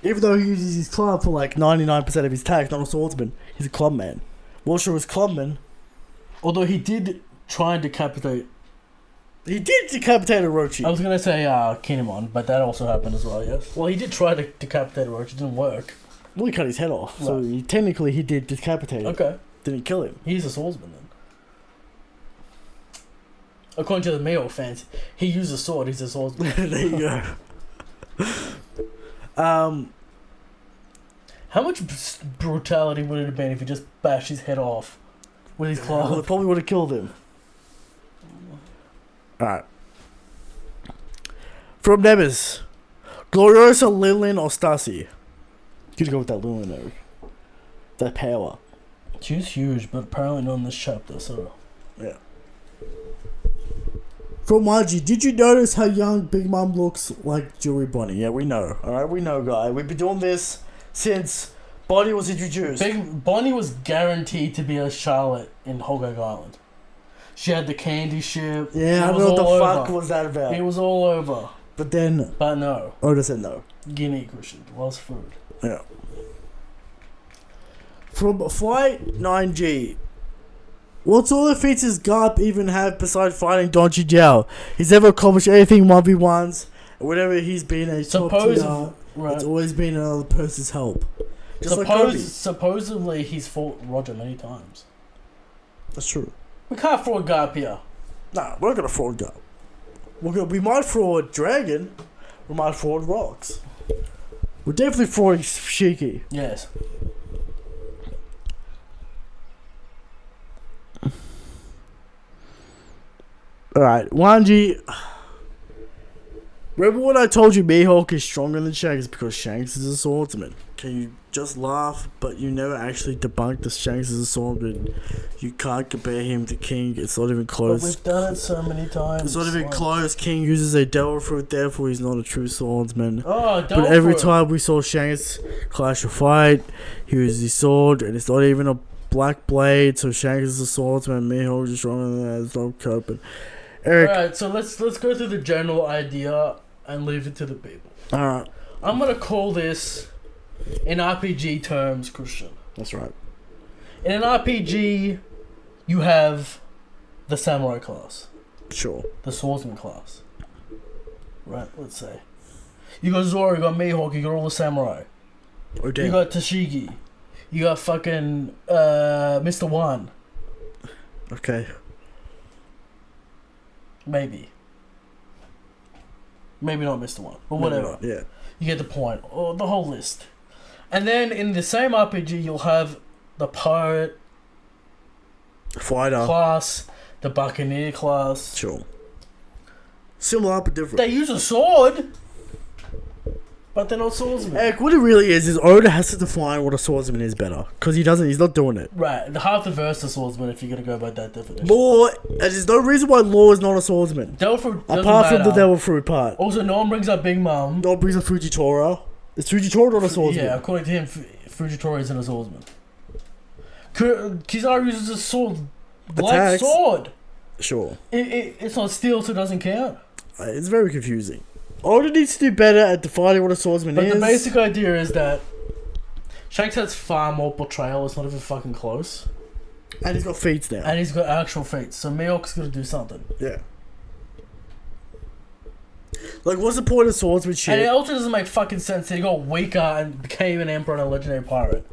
Even though he uses his club for like 99% of his attacks, not a swordsman, he's a club man. World's Strongest Clubman. Although he did try and decapitate... He did decapitate Orochi. I was going to say Kinemon, but that also happened as well, yes? Well, he did try to decapitate Orochi, it didn't work. Well, he cut his head off, so Right. technically he did decapitate him. Okay. Didn't kill him. He's a swordsman then. According to the Mio fans, he used a sword, he's a swordsman. There you go. How much brutality would it have been if he just bashed his head off with his Well, claw? it probably would have killed him. Alright. From Nebus. Gloriosa, Lilin, or Stasi? You'd go with that Lilin, Eric. That power. She's huge, but apparently not in this chapter, so... Yeah. From Margie, did you notice how young Big Mom looks like Jewelry Bonnie? Yeah, we know. Alright, we know, guy. We've been doing this since Bonnie was introduced. Bonnie was guaranteed to be a Charlotte in Hogak Island. She had the candy ship. Yeah, I don't know what the fuck was that about. It was all over. But then... But no. Oda said no. Guinea Christian. Was food. Yeah. From Flight 9G. What sort of feats does Garp even have besides fighting Don Jiao? He's never accomplished anything 1v1s. Whenever he's been a top tier, right. it's always been another person's help. Just like Kobe. Supposedly he's fought Roger many times. That's true. We can't fraud Garp here. Nah, we're not gonna fraud Garp. We might fraud Dragon. We might fraud Rocks. We're definitely frauding Shiki. Yes. Alright, Wanji. Remember when I told you Mihawk is stronger than Shanks because Shanks is a swordsman? Can you just laugh, but you never actually debunked that Shanks is a swordsman? You can't compare him to King. It's not even close. But we've done it so many times. It's not even close. King uses a devil fruit, therefore he's not a true swordsman. Oh, devil But every fruit. time we saw Shanks clash a fight, he uses his sword, and it's not even a black blade, so Shanks is a swordsman, Mihawk is stronger than that, it's not coping. Eric. Alright, so let's go through the general idea and leave it to the people. Alright. I'm gonna call this, in RPG terms, Christian. That's right. In an RPG, you have the samurai class, Sure. the swordsman class. Right, let's say. You got Zoro, you got Mihawk, you got all the samurai. Oh, damn. You got Tashigi. You got fucking Mr. One. Okay. Maybe. Maybe not Mr. One, but whatever. Yeah. You get the point. Or the whole list. And then in the same RPG, you'll have the pirate Fighter. class, the buccaneer class. Sure. Similar but different. They use a sword, but they're not swordsmen. Eric, what it really is Oda has to define what a swordsman is better. Because he's not doing it. Right, the half the verse is swordsman if you're gonna go by that definition. Law, there's no reason why Law is not a swordsman. Devil Fruit doesn't Apart from the matter. Devil Fruit part. Also, no one brings up Big Mom. No one brings up Fujitora. Is Fujitora not a swordsman? Yeah, according to him, Fujitora isn't a swordsman. Kizaru uses a sword, black Attacks. sword. Sure. It's not steel, so it doesn't count. It's very confusing. Oda needs to do better at defining what a swordsman But is. the basic idea is that Shanks has far more portrayal. It's not even fucking close. And he's got feats now. And he's got actual feats, so Mihawk's gonna do something. Yeah. Like, what's the point of swordsmanship? And it also doesn't make fucking sense that he got weaker and became an emperor and a legendary pirate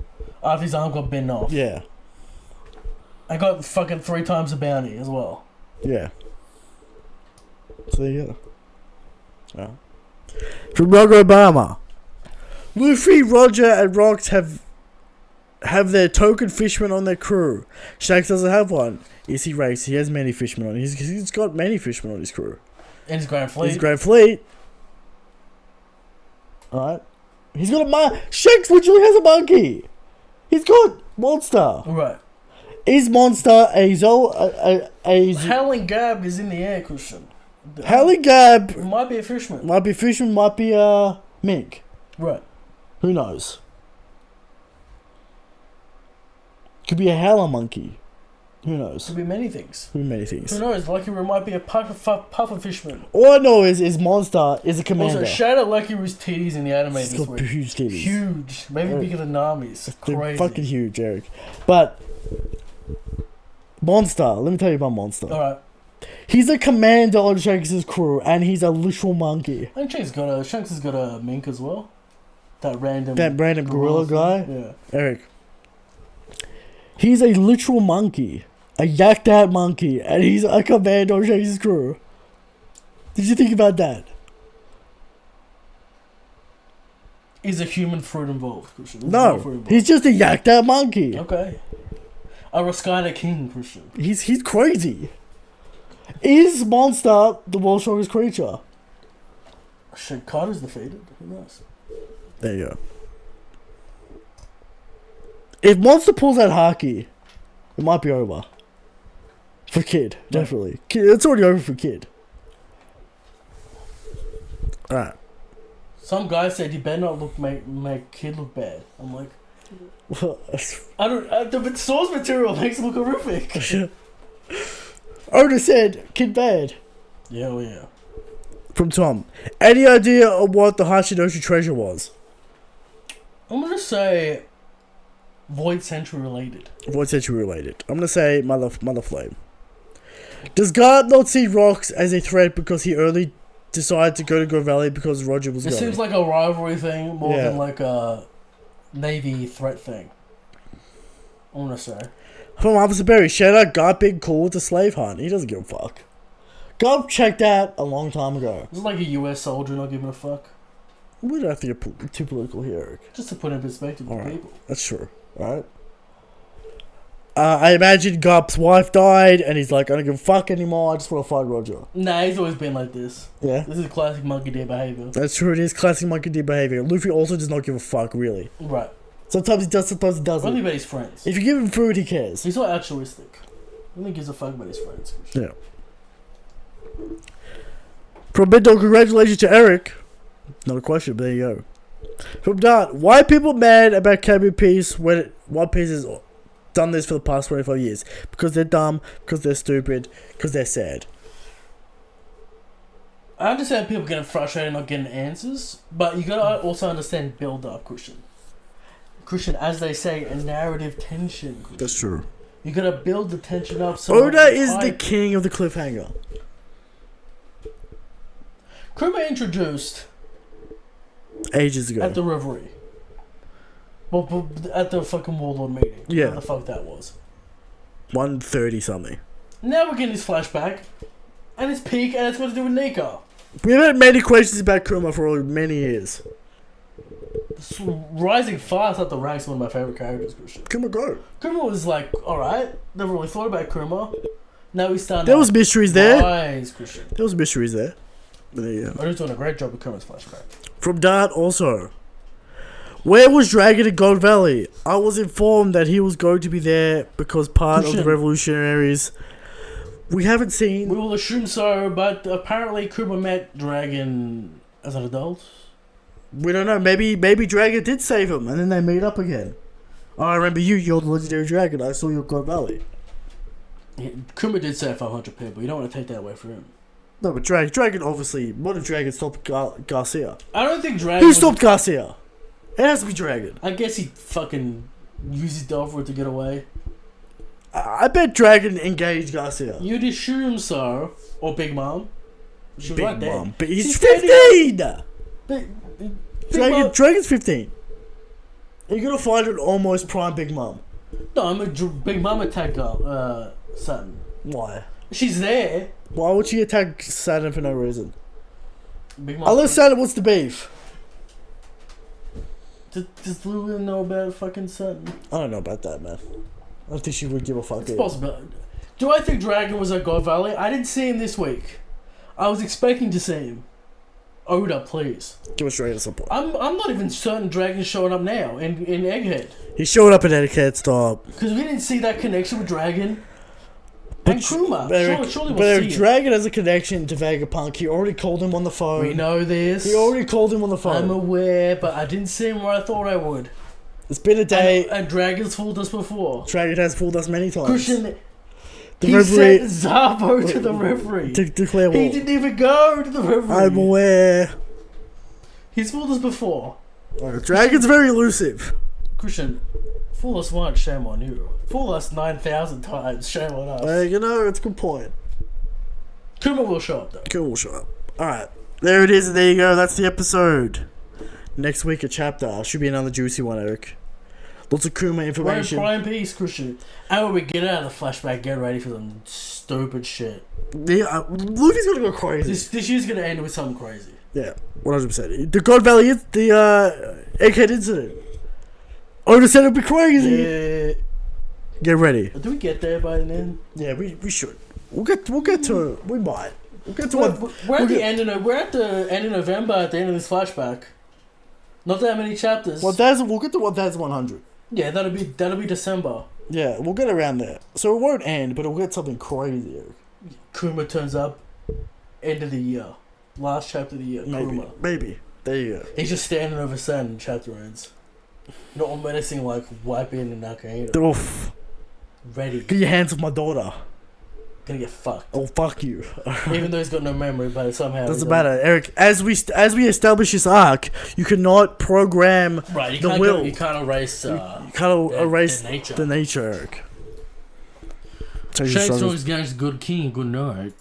after his arm got bitten off. Yeah. I got fucking 3 times the bounty as well. Yeah. So there you go. Yeah. From Rogue Obama. Luffy, Roger, and Rocks have their token fishermen on their crew. Shanks doesn't have one. Yes, he races. He has many fishermen on. He's got many fishermen on his crew. In his Grand Fleet. His Grand Fleet. Alright. He's got a Shanks literally has a monkey. He's got Monster. Right. Is Monster a Howling Gab is in the air, Christian. Howling Gab It might be a fisherman. might be a fisherman, might be mink. Right. Who knows? Could be a howler monkey. Who knows? Could be many things. Could be many things. Who knows? Lucky Roo might be a puffer fishman. All I know is Monster is a commander. Also, shout out Lucky Roo's titties in the anime He's this got week. huge titties. Huge. Maybe bigger than Nami's. They're Crazy. fucking huge, Eric. But Monster, let me tell you about Monster. Alright. He's a commander on Shanks' crew, and he's a literal monkey. I think Shanks has got a mink as well. That random gorilla guy? Yeah. Eric. He's a literal monkey. A yacked out monkey, and he's a commander on Shanks' crew. Did you think about that? Is a human fruit involved, Christian? No, he's just a yacked out monkey. Okay. A Raskina king, Christian. He's crazy. Is Monster the world's strongest creature? Shit, Carter's defeated. Who knows? There you go. If Monster pulls out Haki, it might be over. For Kid, definitely. Kid, it's already over for Kid. Alright. Some guy said you better not make Kid look bad. I'm like, I don't. The source material makes him look horrific. Oda said, Kid bad. Yeah, well, yeah. From Tom. Any idea of what the Hashinoshi treasure was? I'm gonna say Void Century related. Void Century related. I'm gonna say Mother Flame. Does God not see Rocks as a threat because he early decided to go to Go Valley because Roger was It going? seems like a rivalry thing more than like a Navy threat thing. I wanna say. From Officer Berry, shout out God being cool with the slave hunt. He doesn't give a fuck. God checked out a long time ago. It's like a US soldier not giving a fuck. We don't have to get too political here, Eric. Just to put in perspective with people. That's true. Alright. I imagine Gup's wife died and he's like, I don't give a fuck anymore, I just want to fight Roger. Nah, he's always been like this. Yeah? This is classic monkey D behavior. That's true, it is classic monkey D behavior. Luffy also does not give a fuck, really. Right. Sometimes he does, sometimes he doesn't. Only about his friends. If you give him food, he cares. He's not altruistic. He only gives a fuck about his friends. Yeah. From Bindle, congratulations to Eric. Not a question, but there you go. From Dart, why are people mad about Cabin Piece when One Piece has done this for the past 25 years? Because they're dumb, because they're stupid, because they're sad. I understand people getting frustrated not getting answers, but you gotta also understand build up, Christian. Christian, as they say, a narrative tension. Christian. That's true. You gotta build the tension up. So Oda is the king of the cliffhanger. Kuma introduced ages ago at the Reverie. Well, at the fucking Warlord meeting. Yeah. What the fuck that was. 1:30 something. Now we're getting this flashback, and it's peak, and it's got to do with Nika. We've had many questions about Kuma for many years. It's rising fast up the ranks, one of my favorite characters, Christian. Kuma go. Kuma was like, alright, never really thought about Kuma. Now he's starting There was mysteries there. Rise, Christian. There was mysteries there. But there you go. Oda's doing a great job with Kuma's flashback. From Dart also. Where was Dragon in Gold Valley? I was informed that he was going to be there because part of the revolutionaries. We haven't seen. We will assume so, but apparently Kuma met Dragon as an adult. We don't know. Maybe Dragon did save him, and then they meet up again. Oh, I remember you. You're the legendary dragon. I saw you at Gold Valley. Yeah, Kuma did save 500 people. You don't want to take that away from him. No, but Dragon obviously. What if Dragon stopped Garcia? I don't think Dragon. Who stopped Garcia? It has to be Dragon. I guess he fucking used his dog for it to get away. I bet Dragon engaged Garcia. You'd assume so. Or Big Mom. She was Big right there. Mom. But he's 15! Dragon's 15. You're gonna find an almost prime Big Mom. No, Big Mom attacked Saturn. Why? She's there. Why would she attack Saturn for no reason? Big Mom. Unless Saturn wants the beef. Does Lulu know about fucking Saturn? I don't know about that, man. I don't think she would give a fuck. It's possible. Do I think Dragon was at God Valley? I didn't see him this week. I was expecting to see him. Oda, please. Give us Dragon support. I'm not even certain Dragon's showing up now in Egghead. He showed up in Egghead, stop. Because we didn't see that connection with Dragon and Kuma. Surely we'll but see if it. Dragon has a connection to Vegapunk, he already called him on the phone. We know this. He already called him on the phone. I'm aware, but I didn't see him where I thought I would. It's been a day. And Dragon's fooled us before. Dragon has fooled us many times. Christian, The he referee- sent Zabo to the referee. To declare war. He didn't even go to the referee. I'm aware. He's fooled us before. Dragon's very elusive. Christian, fool us once, shame on you. Fool us 9,000 times, shame on us. You know, it's a good point. Kuma will show up though. Cool, shut up. Alright. There it is, and there you go. That's the episode. Next week, a chapter. Should be another juicy one, Eric. Lots of Kuma We're in information. prime peace, Christian. And when we get out of the flashback, get ready for some stupid shit. Yeah, Luffy's gonna go crazy. This year's gonna end with something crazy. Yeah, 100%. The God Valley, the Egghead incident. Oda said it'd be crazy. Yeah. Get ready. Do we get there by then? Yeah, we should. We'll get to it. We might. We'll get to We're, what. we're at the end of November at the end of this flashback. Not that many chapters. We'll get to 1,100. Yeah, that'll be December. Yeah, we'll get around there. So it won't end, but it'll get something crazy. Kuma turns up. End of the year. Last chapter of the year. Kuma. Maybe. There you go. He's just standing over sand and chapter ends. Not all menacing like wiping and Nakahito. Oof. Ready. Get your hands off my daughter. Gonna get fucked. Oh, fuck you. Even though he's got no memory, but somehow... Doesn't matter. Eric, as we establish this arc, you cannot program Right, the will. You can't erase... you can't erase the nature. the nature, Eric. Shanks always goes good king, good night.